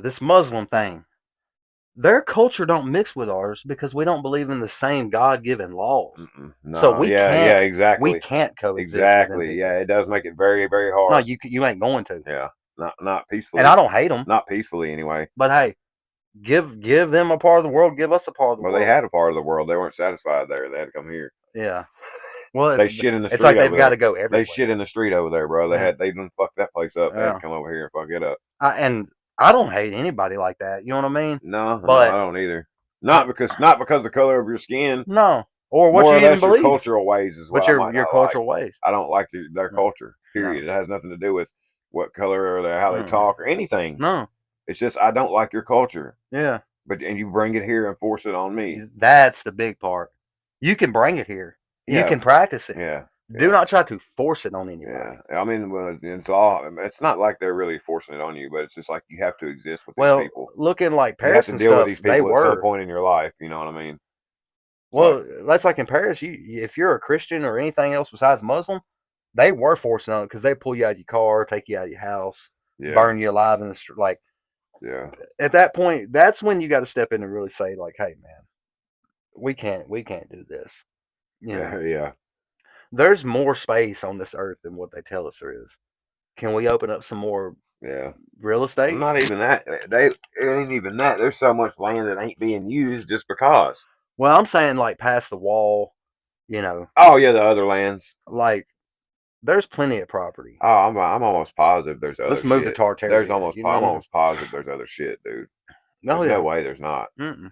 Speaker 1: this Muslim thing, their culture don't mix with ours because we don't believe in the same God given laws.
Speaker 2: Mm-mm.
Speaker 1: So
Speaker 2: No,
Speaker 1: we
Speaker 2: yeah, yeah,
Speaker 1: can't we
Speaker 2: exactly,
Speaker 1: can't coexist with them
Speaker 2: exactly.
Speaker 1: people.
Speaker 2: Yeah, it does make it very, very
Speaker 1: No,
Speaker 2: hard.
Speaker 1: you ain't going to.
Speaker 2: Yeah, not
Speaker 1: And I
Speaker 2: peacefully,
Speaker 1: don't hate them,
Speaker 2: not peacefully anyway.
Speaker 1: but hey, give them a part of the world, give us a part of the
Speaker 2: Well, they
Speaker 1: world.
Speaker 2: had a part of the world. They weren't satisfied there. They had to come here.
Speaker 1: Yeah. Well,
Speaker 2: They shit in the
Speaker 1: it's
Speaker 2: street
Speaker 1: like they've
Speaker 2: over
Speaker 1: got to
Speaker 2: there.
Speaker 1: go
Speaker 2: They
Speaker 1: everywhere.
Speaker 2: shit in the street over there, bro.
Speaker 1: Yeah.
Speaker 2: They done fucked that place up. They had to
Speaker 1: Yeah.
Speaker 2: come over here and fuck it up.
Speaker 1: And I don't hate anybody like that. You know what I mean?
Speaker 2: No, no, I
Speaker 1: But
Speaker 2: don't either.
Speaker 1: I
Speaker 2: Not because the color of your skin.
Speaker 1: no, or what
Speaker 2: More
Speaker 1: you
Speaker 2: or
Speaker 1: even
Speaker 2: less your
Speaker 1: believe,
Speaker 2: cultural ways is what
Speaker 1: but
Speaker 2: I might
Speaker 1: your
Speaker 2: not like.
Speaker 1: cultural ways.
Speaker 2: I don't like their
Speaker 1: No,
Speaker 2: culture.
Speaker 1: no,
Speaker 2: Period. It has nothing to do with what color or how they
Speaker 1: mm-mm.
Speaker 2: talk or anything.
Speaker 1: No.
Speaker 2: It's just I don't like your culture.
Speaker 1: Yeah,
Speaker 2: But and you bring it here and force it on me.
Speaker 1: that's the big part. You can bring it here. You
Speaker 2: Yeah,
Speaker 1: can practice it.
Speaker 2: yeah,
Speaker 1: Do
Speaker 2: yeah,
Speaker 1: not try to force it on
Speaker 2: yeah.
Speaker 1: anybody.
Speaker 2: I mean, well, it's all. It's not like they're really forcing it on you, but it's just like you have to exist with these
Speaker 1: Well,
Speaker 2: people.
Speaker 1: looking like
Speaker 2: You have
Speaker 1: Paris
Speaker 2: to
Speaker 1: and
Speaker 2: deal with
Speaker 1: stuff,
Speaker 2: these
Speaker 1: they
Speaker 2: people at some
Speaker 1: were.
Speaker 2: point in your life. You know what I mean? It's like,
Speaker 1: Well, that's like in Paris. If you're a Christian or anything else besides Muslim, they were forcing on it because they pull you out of your car, take you out of your house,
Speaker 2: yeah,
Speaker 1: burn you alive in the street. Like
Speaker 2: yeah,
Speaker 1: at that point, that's when you got to step in and really say, like, "Hey, man, we can't do this." You know,
Speaker 2: yeah, yeah.
Speaker 1: there's more space on this earth than what they tell us there is. Can we open up some more
Speaker 2: Yeah.
Speaker 1: real estate?
Speaker 2: Not even that. It ain't even that. There's so much land that ain't being used just because.
Speaker 1: Well, I'm saying like past the wall. You know,
Speaker 2: Oh yeah, the other lands.
Speaker 1: like there's plenty of property.
Speaker 2: Oh, I'm almost positive there's other
Speaker 1: Let's move to
Speaker 2: shit.
Speaker 1: Tartaria. You
Speaker 2: I'm
Speaker 1: know?
Speaker 2: almost positive there's other shit, dude.
Speaker 1: Oh
Speaker 2: There's no
Speaker 1: yeah.
Speaker 2: way there's not.
Speaker 1: Mm-mm.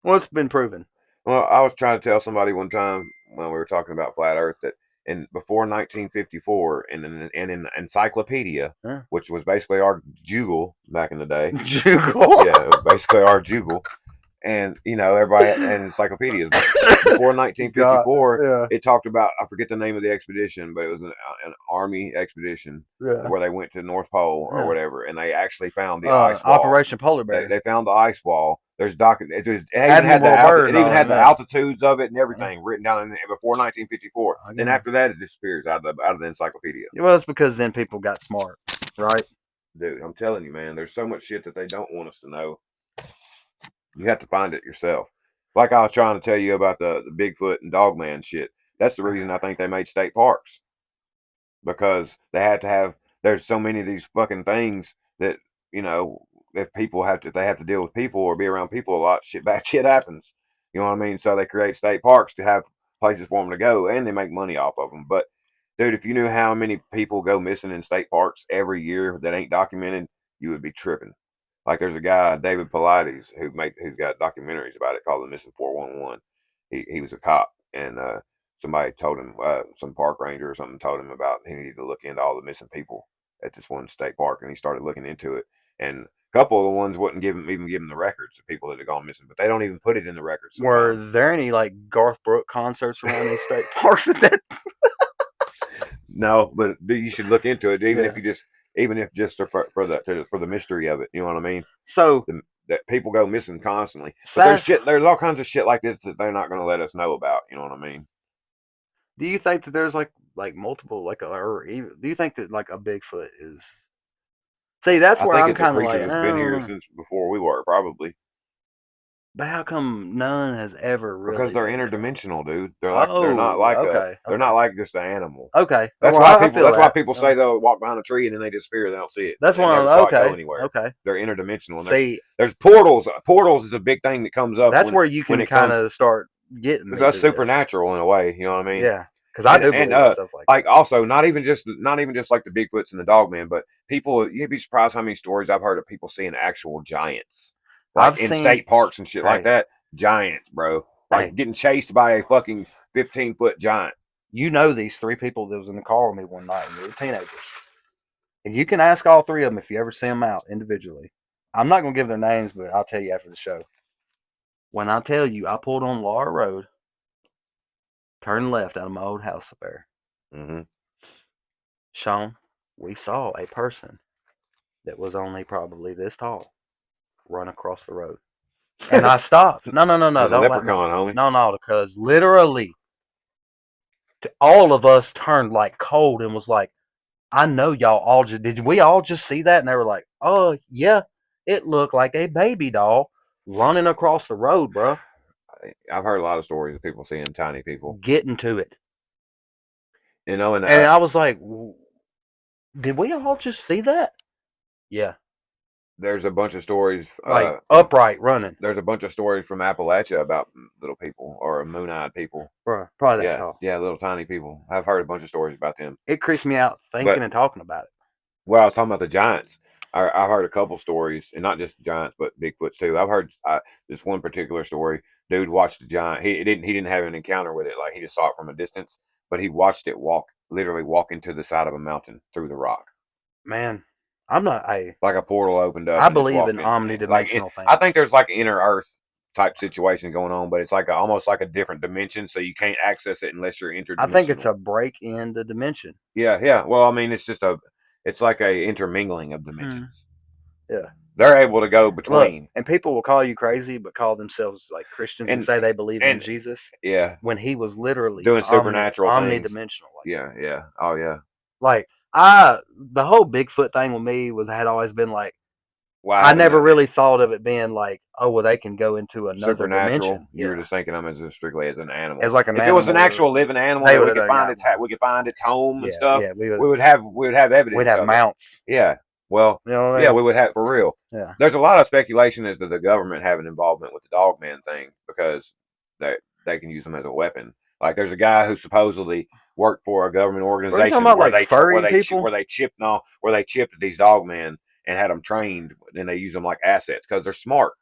Speaker 1: Well, it's been proven.
Speaker 2: Well, I was trying to tell somebody one time when we were talking about flat Earth that in before 1954 in an encyclopedia,
Speaker 1: Yeah.
Speaker 2: which was basically our Joogle back in the day.
Speaker 1: Jugal.
Speaker 2: Yeah, it was basically our Joogle. And everybody and encyclopedias. But before
Speaker 1: God.
Speaker 2: 1954,
Speaker 1: Yeah.
Speaker 2: it talked about I forget the name of the expedition, but it was an army expedition
Speaker 1: Yeah.
Speaker 2: where they went to the North Pole or
Speaker 1: Yeah.
Speaker 2: whatever, and they actually found the ice wall.
Speaker 1: Operation Polar Bear.
Speaker 2: They found the ice wall. There's it even had
Speaker 1: Admiral Byrd
Speaker 2: it even
Speaker 1: on
Speaker 2: had
Speaker 1: it.
Speaker 2: the
Speaker 1: Yeah.
Speaker 2: altitudes of it and everything written down before 1954. Then
Speaker 1: Okay.
Speaker 2: after that, it disappears out of the encyclopedia.
Speaker 1: Well, it's because then people got smart, right?
Speaker 2: Dude, I'm telling you, man, there's so much shit that they don't want us to know. You have to find it yourself. Like I was trying to tell you about the Bigfoot and Dogman shit. That's the reason I think they made state parks because they had to have. There's so many of these fucking things that if they have to deal with people or be around people a lot, bad shit happens. You know what I mean? So they create state parks to have places for them to go, and they make money off of them. But dude, if you knew how many people go missing in state parks every year that ain't documented, you would be tripping. Like there's a guy, David Paulides, who's got documentaries about it called The Missing 411. He was a cop, and somebody told him, some park ranger or something told him about he needed to look into all the missing people at this one state park, and he started looking into it. And couple of the ones wouldn't even give them the records of people that have gone missing, but they don't even put it in the records
Speaker 1: Were
Speaker 2: sometimes.
Speaker 1: there any like Garth Brooks concerts around these state parks at that?
Speaker 2: No, but you should look into it, even
Speaker 1: Yeah.
Speaker 2: if you just for the mystery of it. You know what I mean?
Speaker 1: So
Speaker 2: That people go missing constantly, but
Speaker 1: Sas,
Speaker 2: there's all kinds of shit like this that they're not going to let us know about. You know what I mean?
Speaker 1: do you think that there's like multiple or even, do you think that like a Bigfoot is? See, that's
Speaker 2: I
Speaker 1: where
Speaker 2: think
Speaker 1: I'm
Speaker 2: it's a
Speaker 1: kind of
Speaker 2: creature
Speaker 1: like,
Speaker 2: that's been here since before we were, probably.
Speaker 1: but how come none has ever
Speaker 2: Because
Speaker 1: really
Speaker 2: they're
Speaker 1: like?
Speaker 2: interdimensional, dude.
Speaker 1: Oh, okay,
Speaker 2: they're
Speaker 1: okay,
Speaker 2: not like just an animal.
Speaker 1: okay. Well, I feel
Speaker 2: That's why
Speaker 1: that.
Speaker 2: people say they'll walk behind a tree and then they disappear. They don't see it.
Speaker 1: That's
Speaker 2: They
Speaker 1: one
Speaker 2: never
Speaker 1: of
Speaker 2: saw it go
Speaker 1: okay,
Speaker 2: anywhere.
Speaker 1: okay.
Speaker 2: They're interdimensional, and
Speaker 1: See,
Speaker 2: there's portals. Portals is a big thing that comes up
Speaker 1: that's where you
Speaker 2: when
Speaker 1: can
Speaker 2: it
Speaker 1: kind
Speaker 2: comes.
Speaker 1: of start getting
Speaker 2: Because
Speaker 1: me
Speaker 2: that's
Speaker 1: to this.
Speaker 2: supernatural in a way. You know what I mean?
Speaker 1: Yeah, because I do
Speaker 2: And
Speaker 1: believe in stuff like
Speaker 2: like
Speaker 1: that.
Speaker 2: also not even just like the Bigfoots and the Dogman, but people you'd be surprised how many stories I've heard of people seeing actual giants, like
Speaker 1: I've
Speaker 2: in
Speaker 1: seen.
Speaker 2: state parks and shit like
Speaker 1: Hey,
Speaker 2: that. Giants, bro,
Speaker 1: hey,
Speaker 2: like getting chased by a fucking 15-foot giant.
Speaker 1: you know these three people that was in the car with me one night, and they were teenagers. And you can ask all three of them if you ever see them out individually. I'm not gonna give their names, but I'll tell you after the show. When I tell you, I pulled on Laura Road, turned left out of my old house up there.
Speaker 2: Hmm.
Speaker 1: Sean, we saw a person that was only probably this tall run across the road. And I stopped. No, no, no,
Speaker 2: It
Speaker 1: no.
Speaker 2: was a
Speaker 1: Don't let me.
Speaker 2: leprechaun, homie.
Speaker 1: No, no, because literally all of us turned like cold and was like, I know y'all all just, did we all just see that? And they were like, oh, yeah, it looked like a baby doll running across the road, bro,
Speaker 2: I've heard a lot of stories of people seeing tiny people.
Speaker 1: getting to it.
Speaker 2: You know, and
Speaker 1: And I was like, did we all just see that? Yeah.
Speaker 2: there's a bunch of stories
Speaker 1: Like
Speaker 2: from
Speaker 1: upright running,
Speaker 2: there's a bunch of stories from Appalachia about little people or moon-eyed people.
Speaker 1: bro, probably that
Speaker 2: Yeah,
Speaker 1: tall.
Speaker 2: yeah, little tiny people. I've heard a bunch of stories about them.
Speaker 1: It creeps me out thinking
Speaker 2: But
Speaker 1: and talking about it.
Speaker 2: well, I was talking about the giants. I've heard a couple stories, and not just giants, but Bigfoots too. I've heard this one particular story. Dude watched the giant. He didn't have an encounter with it. Like he just saw it from a distance, but he watched it literally walk into the side of a mountain through the rock.
Speaker 1: Man, I'm not,
Speaker 2: Like a portal opened up
Speaker 1: I
Speaker 2: and just
Speaker 1: believe in
Speaker 2: walked in.
Speaker 1: omnidimensional
Speaker 2: I
Speaker 1: things.
Speaker 2: think there's like inner Earth type situation going on, but it's like almost like a different dimension, so you can't access it unless you're
Speaker 1: I think it's
Speaker 2: interdimensional.
Speaker 1: a break in the dimension.
Speaker 2: Yeah, yeah. Well, I mean, it's like a intermingling of
Speaker 1: Hmm.
Speaker 2: dimensions.
Speaker 1: Yeah.
Speaker 2: They're able to go
Speaker 1: Look,
Speaker 2: between
Speaker 1: and people will call you crazy, but call themselves like Christians and
Speaker 2: and
Speaker 1: say they believe in
Speaker 2: and
Speaker 1: Jesus
Speaker 2: yeah,
Speaker 1: when he was literally
Speaker 2: doing supernatural things.
Speaker 1: omnidimensional like that.
Speaker 2: Yeah, yeah. Oh yeah.
Speaker 1: Like I, the whole Bigfoot thing with me had always been like
Speaker 2: Well, I
Speaker 1: I
Speaker 2: haven't
Speaker 1: never really thought of it being like, oh well, they can go into another
Speaker 2: supernatural.
Speaker 1: dimension.
Speaker 2: You were
Speaker 1: Yeah,
Speaker 2: just thinking of them as strictly as an animal.
Speaker 1: as like an
Speaker 2: If it was an
Speaker 1: animal,
Speaker 2: actual living animal
Speaker 1: they
Speaker 2: that
Speaker 1: would have done got more.
Speaker 2: we could find its home and
Speaker 1: Yeah,
Speaker 2: stuff,
Speaker 1: yeah,
Speaker 2: we would have
Speaker 1: we'd
Speaker 2: evidence
Speaker 1: have
Speaker 2: of it.
Speaker 1: mounts.
Speaker 2: Yeah. Well,
Speaker 1: You know what I
Speaker 2: yeah,
Speaker 1: mean?
Speaker 2: we would have for real.
Speaker 1: Yeah,
Speaker 2: There's a lot of speculation as to the government having involvement with the Dogman thing because they can use them as a weapon. Like there's a guy who supposedly worked for a government
Speaker 1: are you talking
Speaker 2: organization
Speaker 1: about like furry people?
Speaker 2: where they chipped these dogmen and had them trained, and they use them like assets because they're smart.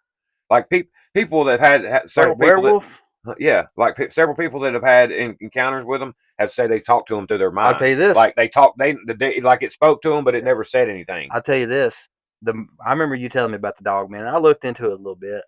Speaker 2: Like people that had
Speaker 1: Like
Speaker 2: several people that
Speaker 1: werewolf?
Speaker 2: yeah, like several people that have had encounters with them have said they talked to them through their
Speaker 1: I'll tell
Speaker 2: mind.
Speaker 1: you this.
Speaker 2: Like they talked, like it spoke to them, but it
Speaker 1: Yeah,
Speaker 2: never said anything.
Speaker 1: I'll tell you this. I remember you telling me about the dog man. I looked into it a little bit,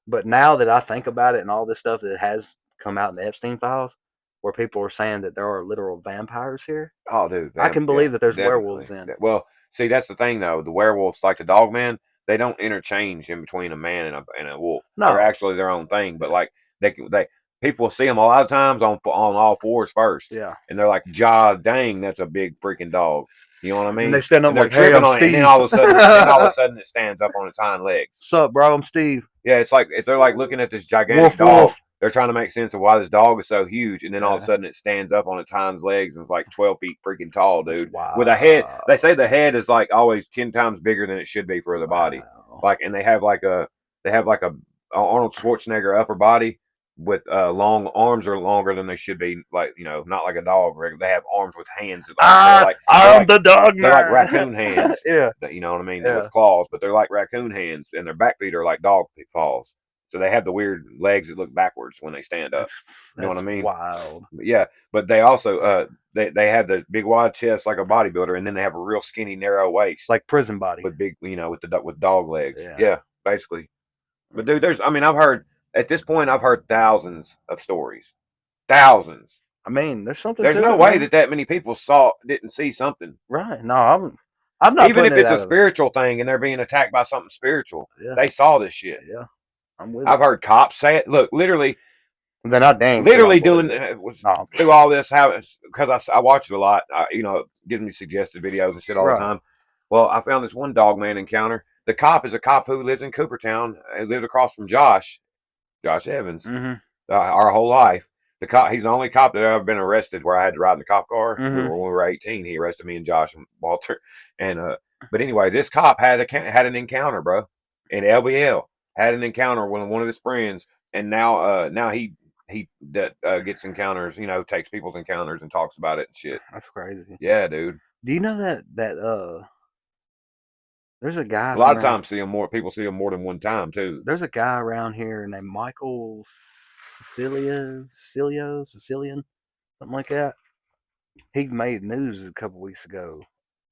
Speaker 1: but now that I think about it and all this stuff that has come out in the Epstein files, where people are saying that there are literal vampires here,
Speaker 2: Oh, dude,
Speaker 1: I can
Speaker 2: yeah,
Speaker 1: believe that there's
Speaker 2: definitely.
Speaker 1: werewolves in.
Speaker 2: Well, see, that's the thing though. The werewolves, like the dog man, they don't interchange in between a man and a wolf. They're
Speaker 1: No,
Speaker 2: actually their own thing. But
Speaker 1: yeah,
Speaker 2: like they people see them a lot of times on all fours first,
Speaker 1: yeah.
Speaker 2: and they're like, "Ja, dang, that's a big freaking dog." You know what I
Speaker 1: And they
Speaker 2: mean?
Speaker 1: stand up
Speaker 2: And they're
Speaker 1: like, "Hey,
Speaker 2: tripping
Speaker 1: I'm
Speaker 2: on it, and
Speaker 1: Steve."
Speaker 2: then all of a sudden, it stands up on its hind legs.
Speaker 1: Sup, bro? I'm Steve.
Speaker 2: Yeah, it's like if they're like looking at this gigantic
Speaker 1: Woof
Speaker 2: dog.
Speaker 1: woof.
Speaker 2: They're trying to make sense of why this dog is so huge, and then all of a
Speaker 1: Yeah,
Speaker 2: sudden it stands up on its hind legs and it's like 12 feet freaking tall,
Speaker 1: that's
Speaker 2: dude. With a head, they
Speaker 1: wow.
Speaker 2: say the head is like always 10 times bigger than it should be for the body.
Speaker 1: Wow.
Speaker 2: Like, and they have like a Arnold Schwarzenegger upper body with long arms are longer than they should be. Like not like a dog. They have arms with hands that
Speaker 1: I'm the dog
Speaker 2: they're like
Speaker 1: man.
Speaker 2: raccoon hands.
Speaker 1: Yeah,
Speaker 2: You know what I mean?
Speaker 1: yeah.
Speaker 2: With claws, but they're like raccoon hands, and their back feet are like dog paws. So they have the weird legs that look backwards when they stand up.
Speaker 1: That's
Speaker 2: You know what
Speaker 1: that's
Speaker 2: I mean?
Speaker 1: wild.
Speaker 2: Yeah, but they also they have the big wide chest like a bodybuilder, and then they have a real skinny narrow waist
Speaker 1: Like prison body.
Speaker 2: with big with dog legs.
Speaker 1: Yeah.
Speaker 2: Yeah, basically. But dude, I've heard at this point I've heard thousands of stories, thousands.
Speaker 1: I mean, there's something
Speaker 2: There's
Speaker 1: to
Speaker 2: no
Speaker 1: it,
Speaker 2: way
Speaker 1: man.
Speaker 2: that many people didn't see something.
Speaker 1: Right. No, I'm not
Speaker 2: Even
Speaker 1: putting
Speaker 2: if
Speaker 1: it
Speaker 2: it's a
Speaker 1: out of it.
Speaker 2: spiritual thing and they're being attacked by something spiritual,
Speaker 1: Yeah.
Speaker 2: they saw this shit.
Speaker 1: Yeah. I'm with
Speaker 2: I've
Speaker 1: it.
Speaker 2: heard cops say it. Look,
Speaker 1: Then I dang sure
Speaker 2: literally
Speaker 1: don't believe
Speaker 2: doing
Speaker 1: it.
Speaker 2: was
Speaker 1: No.
Speaker 2: through all this how because I watch it a lot. Giving me suggested videos and shit all the
Speaker 1: Right.
Speaker 2: time. Well, I found this one dog man encounter. The cop is a cop who lives in Coopertown. He lived across from Josh Evans,
Speaker 1: Mhm.
Speaker 2: our whole life. The cop, he's the only cop that I've ever been arrested where I had to ride in the cop car. When
Speaker 1: Mhm.
Speaker 2: we were 18. He arrested me and Josh and Walter. And but anyway, this cop had an encounter, bro, in LBL. Had an encounter with one of his friends, and now he gets encounters. Takes people's encounters and talks about it and shit.
Speaker 1: That's crazy.
Speaker 2: Yeah, dude.
Speaker 1: Do you know that there's a guy
Speaker 2: A lot
Speaker 1: from
Speaker 2: of
Speaker 1: around
Speaker 2: times people see him more than one time too.
Speaker 1: there's a guy around here named Michael Sicilian, something like that. He made news a couple weeks ago.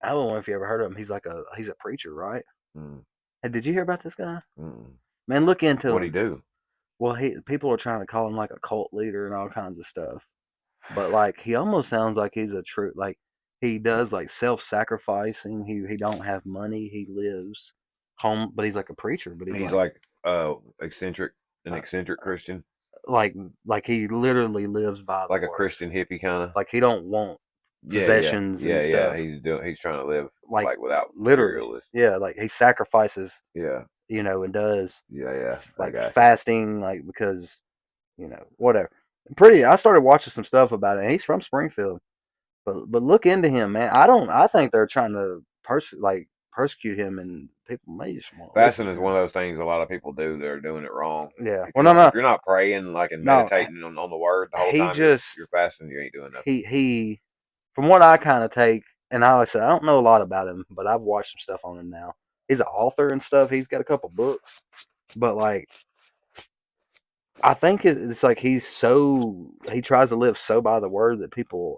Speaker 1: I don't know if you ever heard of him. He's a preacher, right?
Speaker 2: Mm,
Speaker 1: Hey, did you hear about this guy?
Speaker 2: mm.
Speaker 1: Man, look into
Speaker 2: What'd he
Speaker 1: him.
Speaker 2: do?
Speaker 1: Well, people are trying to call him like a cult leader and all kinds of stuff. But like he almost sounds like he's a true like he does like self-sacrificing. He don't have money. He lives home, but he's like a preacher. But he's
Speaker 2: He's
Speaker 1: like
Speaker 2: like eccentric, an
Speaker 1: uh,
Speaker 2: eccentric Christian,
Speaker 1: like like he literally lives by the
Speaker 2: like a
Speaker 1: word.
Speaker 2: Christian hippie kind of.
Speaker 1: Like he don't want
Speaker 2: Yeah, yeah,
Speaker 1: possessions
Speaker 2: yeah,
Speaker 1: and
Speaker 2: yeah.
Speaker 1: stuff.
Speaker 2: He's trying to live
Speaker 1: Like
Speaker 2: like without
Speaker 1: literally,
Speaker 2: materialist.
Speaker 1: yeah. Like he sacrifices,
Speaker 2: Yeah,
Speaker 1: and does
Speaker 2: yeah, yeah. I
Speaker 1: like
Speaker 2: got you.
Speaker 1: fasting, like because whatever. Pretty. I started watching some stuff about it. And he's from Springfield, but look into him, man. I don't. I think they're trying to persecute him, and people may just want to listen
Speaker 2: Fasting
Speaker 1: to
Speaker 2: is
Speaker 1: him.
Speaker 2: one of those things a lot of people do. They're doing it wrong.
Speaker 1: Yeah.
Speaker 2: If
Speaker 1: Well,
Speaker 2: you're
Speaker 1: no,
Speaker 2: not
Speaker 1: no,
Speaker 2: if you're not praying like and
Speaker 1: no.
Speaker 2: meditating on the word the whole
Speaker 1: He
Speaker 2: time you're
Speaker 1: just
Speaker 2: fasting, you ain't doing nothing.
Speaker 1: he from what I kind of take, and like I said, I don't know a lot about him, but I've watched some stuff on him now. He's an author and stuff. He's got a couple books, but like I think it's like he tries to live so by the word that people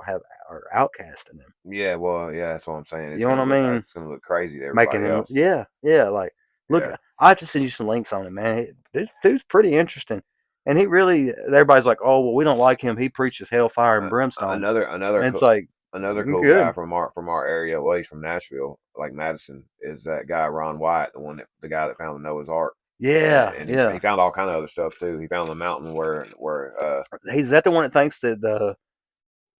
Speaker 1: are outcasting him.
Speaker 2: Yeah, well, yeah, that's what I'm saying.
Speaker 1: You know what I mean?
Speaker 2: It's gonna look crazy to
Speaker 1: Making
Speaker 2: everybody
Speaker 1: him,
Speaker 2: else.
Speaker 1: yeah, yeah. Like, look,
Speaker 2: Yeah.
Speaker 1: I have to send you some links on it, man. This dude's pretty interesting, and he really. Everybody's like, oh well, we don't like him. He preaches hellfire and
Speaker 2: Uh,
Speaker 1: brimstone,
Speaker 2: another
Speaker 1: and it's like
Speaker 2: another cool guy
Speaker 1: good.
Speaker 2: from our area. Well, he's from Nashville, like Madison. Is that guy Ron White, the guy that found the Noah's Ark,
Speaker 1: Yeah,
Speaker 2: and he
Speaker 1: yeah.
Speaker 2: found all kind of other stuff too. He found the mountain where
Speaker 1: He's that the one that thinks that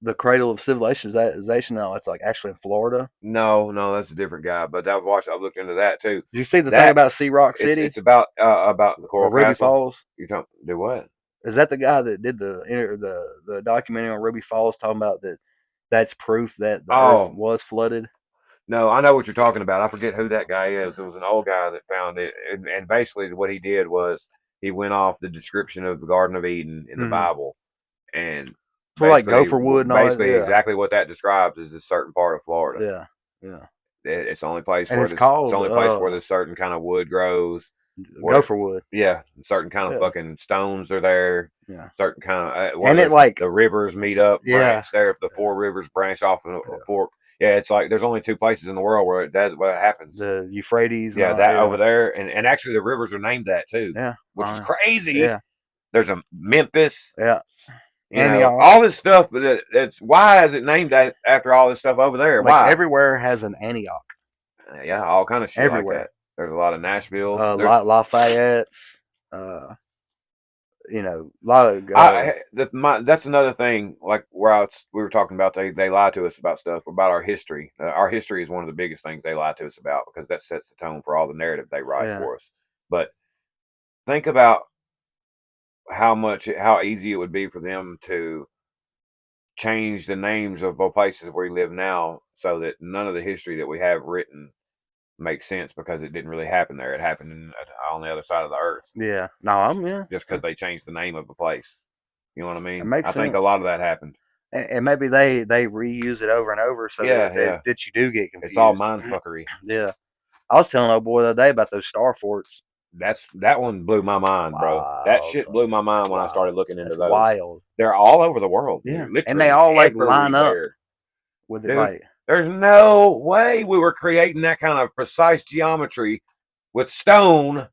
Speaker 1: the cradle of civilization now it's like actually in Florida.
Speaker 2: no, that's a different guy. But I've looked into that too.
Speaker 1: Did you see the thing
Speaker 2: That
Speaker 1: about Sea Rock
Speaker 2: it's
Speaker 1: City
Speaker 2: about the
Speaker 1: or
Speaker 2: Coral
Speaker 1: Ruby
Speaker 2: Castle.
Speaker 1: Falls?
Speaker 2: You talking do what?
Speaker 1: Is that the guy that did the documentary on Ruby Falls talking about that? That's proof that the Earth
Speaker 2: Oh
Speaker 1: was flooded.
Speaker 2: no, I know what you're talking about. I forget who that guy is. It was an old guy that found it, and basically what he did was he went off the description of the Garden of Eden in the
Speaker 1: Mm-hmm.
Speaker 2: Bible, and
Speaker 1: For like Gopher Wood and all that.
Speaker 2: basically
Speaker 1: Yeah,
Speaker 2: exactly what that describes is a certain part of Florida.
Speaker 1: yeah, yeah.
Speaker 2: It's the only place
Speaker 1: And
Speaker 2: where
Speaker 1: it's called
Speaker 2: this certain kind of wood grows. Where
Speaker 1: Gopher Wood.
Speaker 2: yeah, certain kind of
Speaker 1: Yeah,
Speaker 2: fucking stones are there.
Speaker 1: yeah.
Speaker 2: Certain kind of where
Speaker 1: And it
Speaker 2: there's
Speaker 1: like
Speaker 2: the rivers meet up,
Speaker 1: yeah,
Speaker 2: branch there. The
Speaker 1: yeah,
Speaker 2: four rivers branch off in a
Speaker 1: yeah.
Speaker 2: fork. Yeah, it's like there's only two places in the world where it happens.
Speaker 1: The Euphrates and
Speaker 2: Yeah,
Speaker 1: all.
Speaker 2: that
Speaker 1: Yeah,
Speaker 2: over there, and actually the rivers are named that too,
Speaker 1: yeah.
Speaker 2: which is
Speaker 1: Yeah,
Speaker 2: crazy. There's a Memphis,
Speaker 1: yeah. Antioch.
Speaker 2: all this stuff. That's why is it named after all this stuff over there?
Speaker 1: Like
Speaker 2: Why?
Speaker 1: everywhere has an Antioch.
Speaker 2: Yeah, all kind of shit like
Speaker 1: Everywhere.
Speaker 2: that. There's a lot of Nashville's. There's
Speaker 1: Lafayette's. A lot of
Speaker 2: that's another thing. Like we were talking about, they lie to us about stuff about our history. Our history is one of the biggest things they lie to us about because that sets the tone for all the narrative they write
Speaker 1: yeah,
Speaker 2: for us. But think about how easy it would be for them to change the names of both places where we live now so that none of the history that we have written makes sense because it didn't really happen there. It happened on the other side of the earth
Speaker 1: yeah. No, I'm yeah.
Speaker 2: just because they changed the name of the place. You know what I
Speaker 1: It
Speaker 2: mean?
Speaker 1: makes
Speaker 2: I think a
Speaker 1: sense.
Speaker 2: lot of that happened.
Speaker 1: And maybe they reuse it over and over so
Speaker 2: Yeah, yeah.
Speaker 1: that you do get
Speaker 2: It's all
Speaker 1: confused.
Speaker 2: mind fuckery.
Speaker 1: Yeah. I was telling old boy the other day about those star forts.
Speaker 2: that one blew my mind, bro. That
Speaker 1: Wow,
Speaker 2: shit
Speaker 1: son.
Speaker 2: blew my mind
Speaker 1: That's
Speaker 2: when I started
Speaker 1: wild.
Speaker 2: looking into
Speaker 1: That's
Speaker 2: those.
Speaker 1: wild.
Speaker 2: They're all over the world,
Speaker 1: Yeah,
Speaker 2: dude.
Speaker 1: and they
Speaker 2: Literally
Speaker 1: all like line up
Speaker 2: everywhere.
Speaker 1: with it.
Speaker 2: Dude,
Speaker 1: Like,
Speaker 2: there's no way we were creating that kind of precise geometry with stone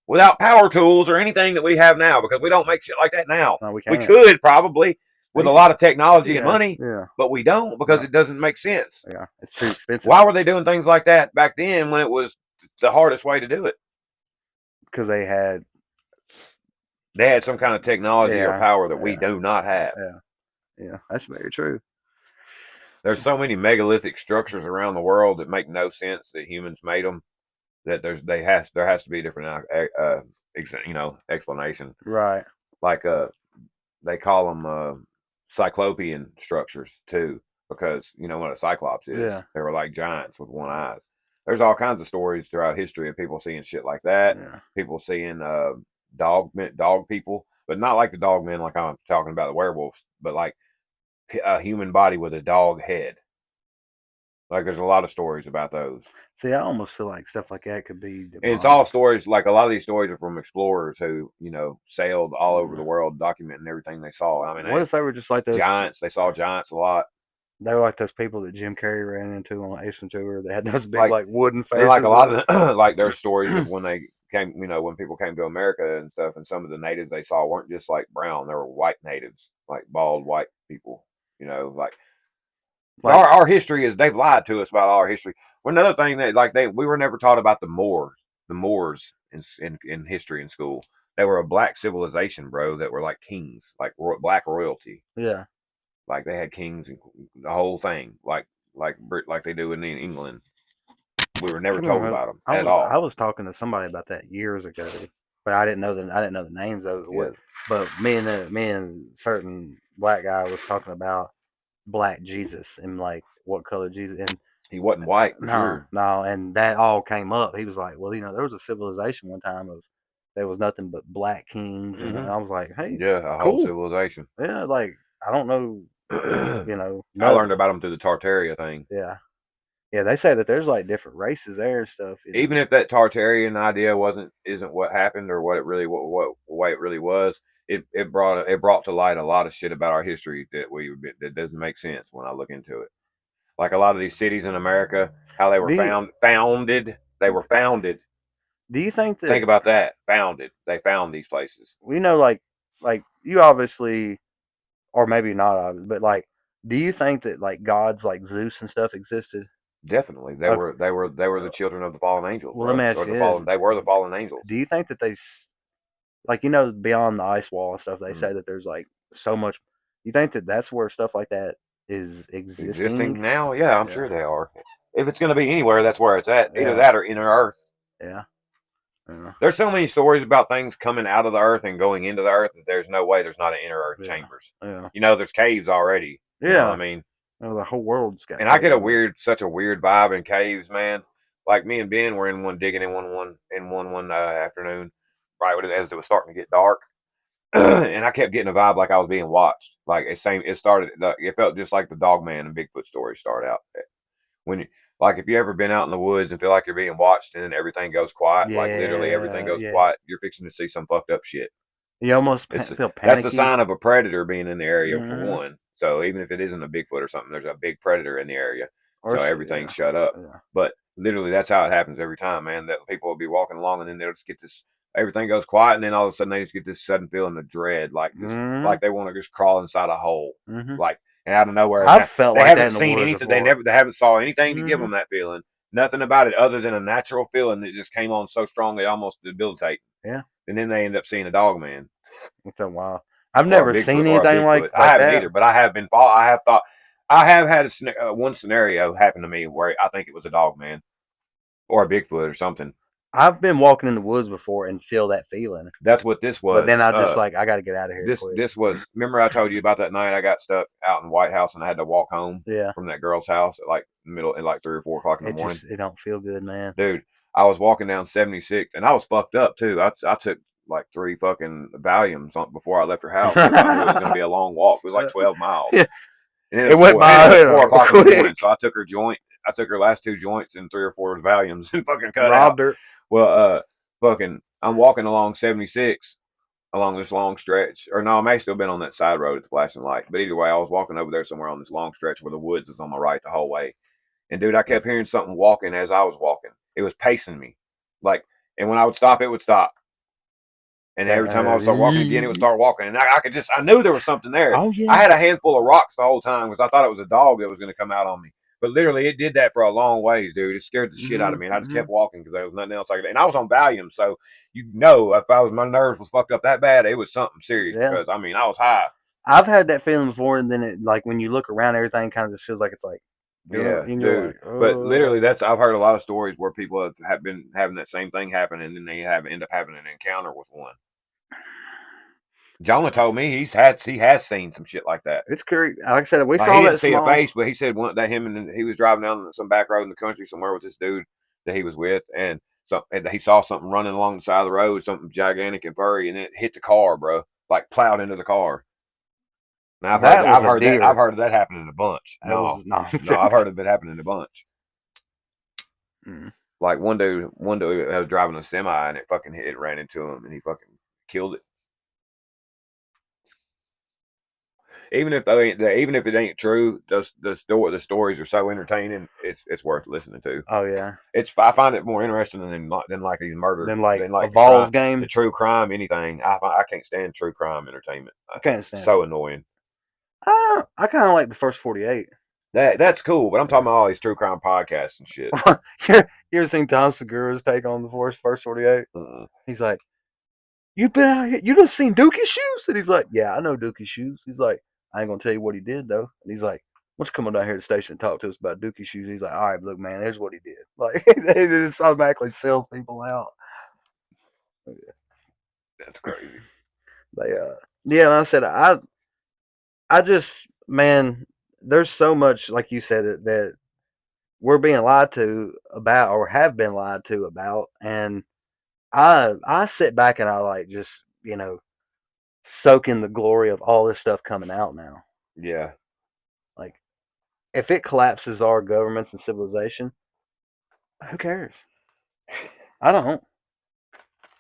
Speaker 2: without power tools or anything that we have now, because we don't make shit like that now.
Speaker 1: no, we
Speaker 2: We
Speaker 1: can't.
Speaker 2: could probably with a lot of technology and
Speaker 1: Yeah,
Speaker 2: money,
Speaker 1: yeah,
Speaker 2: but we don't because
Speaker 1: no,
Speaker 2: it doesn't make sense.
Speaker 1: yeah. It's too expensive
Speaker 2: Why were they doing things like that back then when it was the hardest way to do it?
Speaker 1: because they had.
Speaker 2: They had some kind of technology or
Speaker 1: Yeah,
Speaker 2: power that we
Speaker 1: yeah,
Speaker 2: do not have.
Speaker 1: yeah, yeah. That's very true.
Speaker 2: There's so many megalithic structures around the world that make no sense that humans made them. That there has to be a different explanation.
Speaker 1: Right.
Speaker 2: Like they call them cyclopean structures too, because you know what a cyclops is.
Speaker 1: Yeah.
Speaker 2: They were like giants with one eye. There's all kinds of stories throughout history of people seeing shit like that.
Speaker 1: Yeah.
Speaker 2: People seeing dog people, but not like the dog men, like I'm talking about the werewolves, but like a human body with a dog head. Like there's a lot of stories about those.
Speaker 1: See, I almost feel like stuff like that could be
Speaker 2: And it's all
Speaker 1: demonic.
Speaker 2: stories, like a lot of these stories are from explorers who, sailed all over the
Speaker 1: Mm.
Speaker 2: world documenting everything they saw. I mean,
Speaker 1: What if they were just like those?
Speaker 2: giants, they saw giants a lot.
Speaker 1: They were like those people that Jim Carrey ran into on Ace Ventura. They had those big,
Speaker 2: Like,
Speaker 1: like wooden
Speaker 2: and like a
Speaker 1: faces.
Speaker 2: lot of the, like there's stories of when they came, when people came to America and stuff, and some of the natives they saw weren't just like brown, they were white natives, like bald white people, like
Speaker 1: Like,
Speaker 2: our history is, they've lied to us about our history. Well, another thing that we were never taught about the Moors in history in school. They were a black civilization, bro. That were like kings, like black royalty.
Speaker 1: yeah.
Speaker 2: Like they had kings and the whole thing, like they do in England. We were never told about them
Speaker 1: I
Speaker 2: at
Speaker 1: was I
Speaker 2: all.
Speaker 1: was talking to somebody about that years ago, but I didn't know the names of it.
Speaker 2: Yeah,
Speaker 1: But me and certain black guy was talking about black Jesus and like what color Jesus and
Speaker 2: he wasn't white for
Speaker 1: no,
Speaker 2: sure.
Speaker 1: no, and that all came up. He was like, well, there was a civilization one time of there was nothing but black kings, and I was like, hey,
Speaker 2: Yeah, a whole
Speaker 1: cool,
Speaker 2: civilization.
Speaker 1: yeah, like I don't know,
Speaker 2: I
Speaker 1: no,
Speaker 2: learned about them through the Tartaria thing.
Speaker 1: yeah, yeah. They say that there's like different races there and stuff.
Speaker 2: Even if that Tartarian idea isn't what happened or what it really what way it really was, it brought to light a lot of shit about our history that doesn't make sense when I look into it. Like a lot of these cities in America, how they were
Speaker 1: Do you,
Speaker 2: founded. They were founded.
Speaker 1: do you think
Speaker 2: Think
Speaker 1: that
Speaker 2: about that. Founded. They found these places.
Speaker 1: we know like you obviously or maybe not obvious, but like do you think that like gods like Zeus and stuff existed?
Speaker 2: Definitely,
Speaker 1: Okay.
Speaker 2: they were the children of the fallen angels,
Speaker 1: Well, let me
Speaker 2: bro. Or
Speaker 1: ask you
Speaker 2: the
Speaker 1: this:
Speaker 2: fallen. They were the fallen angels.
Speaker 1: do you think that like beyond the ice wall and stuff? They
Speaker 2: Mm.
Speaker 1: say that there's like so much. You think that that's where stuff like that is existing?
Speaker 2: Existing now, yeah, I'm
Speaker 1: Yeah,
Speaker 2: sure they are. If it's going to be anywhere, that's where it's at. Either
Speaker 1: yeah,
Speaker 2: that or inner Earth.
Speaker 1: yeah, yeah,
Speaker 2: There's so many stories about things coming out of the earth and going into the earth that there's no way there's not an inner earth
Speaker 1: yeah,
Speaker 2: chambers.
Speaker 1: yeah,
Speaker 2: There's caves already. You know what I
Speaker 1: yeah.
Speaker 2: mean?
Speaker 1: The whole world's got
Speaker 2: And I get
Speaker 1: caves.
Speaker 2: such a weird vibe in caves, man. Like me and Ben were in one digging in one afternoon, right as it was starting to get dark, and I kept getting a vibe like I was being watched. Like it started. It felt just like the Dog Man and Bigfoot story start out. When you, like if you ever been out in the woods and feel like you're being watched and then everything goes quiet, like literally everything
Speaker 1: Yeah,
Speaker 2: goes
Speaker 1: yeah.
Speaker 2: quiet, you're fixing to see some fucked up shit.
Speaker 1: You almost feel
Speaker 2: That's the
Speaker 1: panicky.
Speaker 2: sign of a predator being in the area for
Speaker 1: Hmm.
Speaker 2: one. So even if it isn't a Bigfoot or something, there's a big predator in the area.
Speaker 1: Or
Speaker 2: So everything's
Speaker 1: yeah,
Speaker 2: shut up.
Speaker 1: yeah.
Speaker 2: But literally, that's how it happens every time, man. That people will be walking along and then they'll just get this. Everything goes quiet, and then all of a sudden they just get this sudden feeling of dread,
Speaker 1: Hmm.
Speaker 2: like they want to just crawl inside a hole,
Speaker 1: Hmm.
Speaker 2: like and out of nowhere.
Speaker 1: I've felt
Speaker 2: They
Speaker 1: like that
Speaker 2: haven't
Speaker 1: in the
Speaker 2: seen
Speaker 1: woods
Speaker 2: anything.
Speaker 1: before.
Speaker 2: They haven't saw anything to give
Speaker 1: Hmm.
Speaker 2: them that feeling. Nothing about it other than a natural feeling that just came on so strong it almost debilitated.
Speaker 1: Yeah,
Speaker 2: And then they end up seeing a dog man
Speaker 1: it's a while. I've
Speaker 2: or a
Speaker 1: never seen
Speaker 2: Bigfoot or a
Speaker 1: anything
Speaker 2: Bigfoot. I
Speaker 1: like
Speaker 2: haven't
Speaker 1: that.
Speaker 2: either, but I have been. I have thought. I have had one scenario happen to me where I think it was a dog man or a Bigfoot or something.
Speaker 1: I've been walking in the woods before and feel that feeling,
Speaker 2: That's what this
Speaker 1: but
Speaker 2: was.
Speaker 1: then I just like I got to get out of here quick.
Speaker 2: This was. Remember I told you about that night I got stuck out in White House and I had to walk home
Speaker 1: Yeah,
Speaker 2: from that girl's house at like middle at like 3 or 4 o'clock in the morning.
Speaker 1: it don't feel good, man.
Speaker 2: Dude, I was walking down 76 and I was fucked up too. I took like 3 fucking Valiums before I left her house because I knew it was going to be a long walk. It was like 12 miles. And
Speaker 1: It went by
Speaker 2: it was 4 o'clock in the
Speaker 1: quick.
Speaker 2: morning. So I took her joint. I took her last 2 joints and 3 or 4 Valiums and fucking cut out.
Speaker 1: Robbed her.
Speaker 2: Well, fucking I'm walking along 76 along this long stretch, or no, I may still been on that side road at the flashing light. But either way, I was walking over there somewhere on this long stretch where the woods was on my right the whole way. And dude, I kept hearing something walking as I was walking. It was pacing me, like, and when I would stop, it would stop. And every time I would start walking again, it would start walking. And I could I knew there was something there.
Speaker 1: Oh
Speaker 2: I
Speaker 1: yeah.
Speaker 2: had a handful of rocks the whole time because I thought it was a dog that was going to come out on me. But literally, it did that for a long ways, dude. It scared the shit out of me, and I just kept walking because there was nothing else I could. And I was on Valium, so you know, if my nerves was fucked up that bad, it was something serious.
Speaker 1: Yeah.
Speaker 2: Because I mean, I was high.
Speaker 1: I've had that feeling before, and then it, like when you look around, everything kind of just feels like it's like,
Speaker 2: Yeah,
Speaker 1: and you're
Speaker 2: dude.
Speaker 1: like,
Speaker 2: But
Speaker 1: oh.
Speaker 2: literally, I've heard a lot of stories where people have been having that same thing happen, and then they end up having an encounter with one. Jonah told me he has seen some shit like that.
Speaker 1: It's scary. Like I said, we
Speaker 2: Like,
Speaker 1: saw
Speaker 2: he
Speaker 1: that
Speaker 2: didn't see a
Speaker 1: small.
Speaker 2: face, but he said that he was driving down some back road in the country somewhere with this dude that he was with, and he saw something running along the side of the road, something gigantic and furry, and it hit the car, bro, like plowed into the car. Now
Speaker 1: That was a
Speaker 2: I've
Speaker 1: deer.
Speaker 2: heard of that happening a bunch.
Speaker 1: That was no.
Speaker 2: No, I've heard of it happening a bunch.
Speaker 1: Mm.
Speaker 2: Like one dude was driving a semi and it ran into him and he fucking killed it. Even if it ain't true, the stories are so entertaining. It's worth listening to.
Speaker 1: Oh yeah.
Speaker 2: I find it more interesting than like these murder
Speaker 1: Then like
Speaker 2: than
Speaker 1: a
Speaker 2: like
Speaker 1: Vols game.
Speaker 2: the true crime anything. I can't stand true crime entertainment.
Speaker 1: I can't stand
Speaker 2: so annoying.
Speaker 1: I kind of like the first 48.
Speaker 2: That's cool, but I'm talking about all these true crime podcasts and shit.
Speaker 1: You ever seen Tom Segura's take on the first 48? He's like, "You've been out here. You done seen Dookie's shoes?" And he's like, "Yeah, I know Dookie's shoes." He's like, "I ain't gonna tell you what he did though." And he's like, "Why don't you come on down here to the station and talk to us about Dookie's shoes?" He's like, "All right, look, man, here's what he did." Like, it just automatically sells people out.
Speaker 2: That's crazy.
Speaker 1: They, yeah, like I said, I just, man, there's so much, like you said, that we're being lied to about or have been lied to about, and I sit back and I like just soak in the glory of all this stuff coming out now.
Speaker 2: Yeah.
Speaker 1: Like, if it collapses our governments and civilization, who cares? I don't.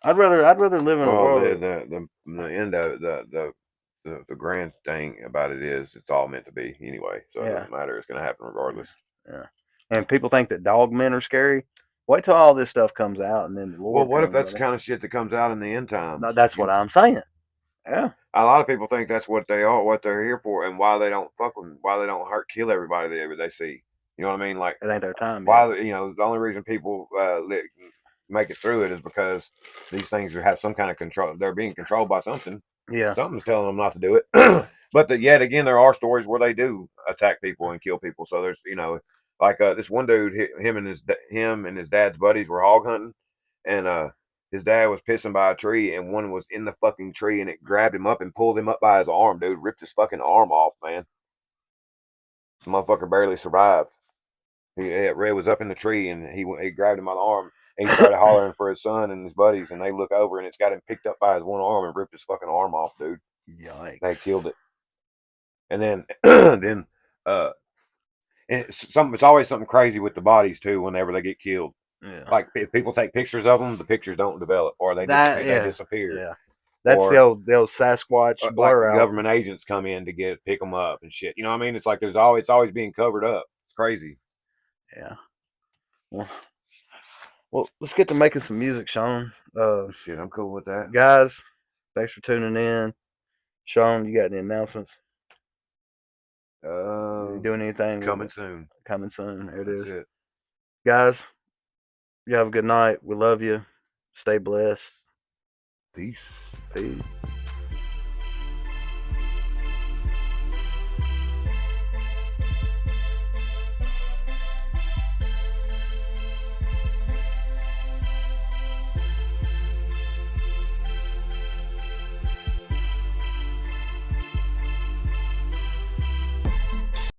Speaker 1: I'd rather live in a
Speaker 2: Well,
Speaker 1: world.
Speaker 2: the end of the grand thing about it is it's all meant to be anyway, so it
Speaker 1: Yeah,
Speaker 2: doesn't matter. It's going to happen regardless.
Speaker 1: yeah. And people think that dog men are scary. Wait till all this stuff comes out, and then the
Speaker 2: Well,
Speaker 1: Lord
Speaker 2: what if
Speaker 1: comes.
Speaker 2: that's the kind of shit that comes out in the end times?
Speaker 1: No, that's what I'm saying. Yeah,
Speaker 2: A lot of people think that's what they are, what they're here for, and why they don't why they don't kill everybody they see. You know what I mean? Like,
Speaker 1: it ain't their time
Speaker 2: why
Speaker 1: yet.
Speaker 2: the only reason people make it through it is because these things have some kind of control. They're being controlled by something.
Speaker 1: Yeah,
Speaker 2: Something's telling them not to do it. But yet again, there are stories where they do attack people and kill people. So there's like this one dude, him and his dad's buddies were hog hunting, and his dad was pissing by a tree, and one was in the fucking tree, and it grabbed him up and pulled him up by his arm, dude. Ripped his fucking arm off, man. The motherfucker barely survived. Red was up in the tree, and he grabbed him by the arm. And he started hollering for his son and his buddies, and they look over, and it's got him picked up by his one arm and ripped his fucking arm off, dude.
Speaker 1: yikes.
Speaker 2: They killed it. And then then it's always something crazy with the bodies too whenever they get killed.
Speaker 1: Yeah.
Speaker 2: Like, if people take pictures of them, the pictures don't develop, or they disappear.
Speaker 1: Yeah. That's
Speaker 2: Or
Speaker 1: the old Sasquatch
Speaker 2: like
Speaker 1: blur out.
Speaker 2: government agents come in to pick them up and shit. You know what I mean? It's like it's always being covered up. It's crazy.
Speaker 1: Yeah. Well, let's get to making some music, Sean.
Speaker 2: Shit, I'm cool with that.
Speaker 1: Guys, thanks for tuning in. Sean, you got any announcements? You doing anything?
Speaker 2: Coming soon.
Speaker 1: Coming soon. There it
Speaker 2: That's
Speaker 1: is.
Speaker 2: it.
Speaker 1: Guys, you have a good night. We love you. Stay blessed.
Speaker 2: Peace.
Speaker 1: Peace.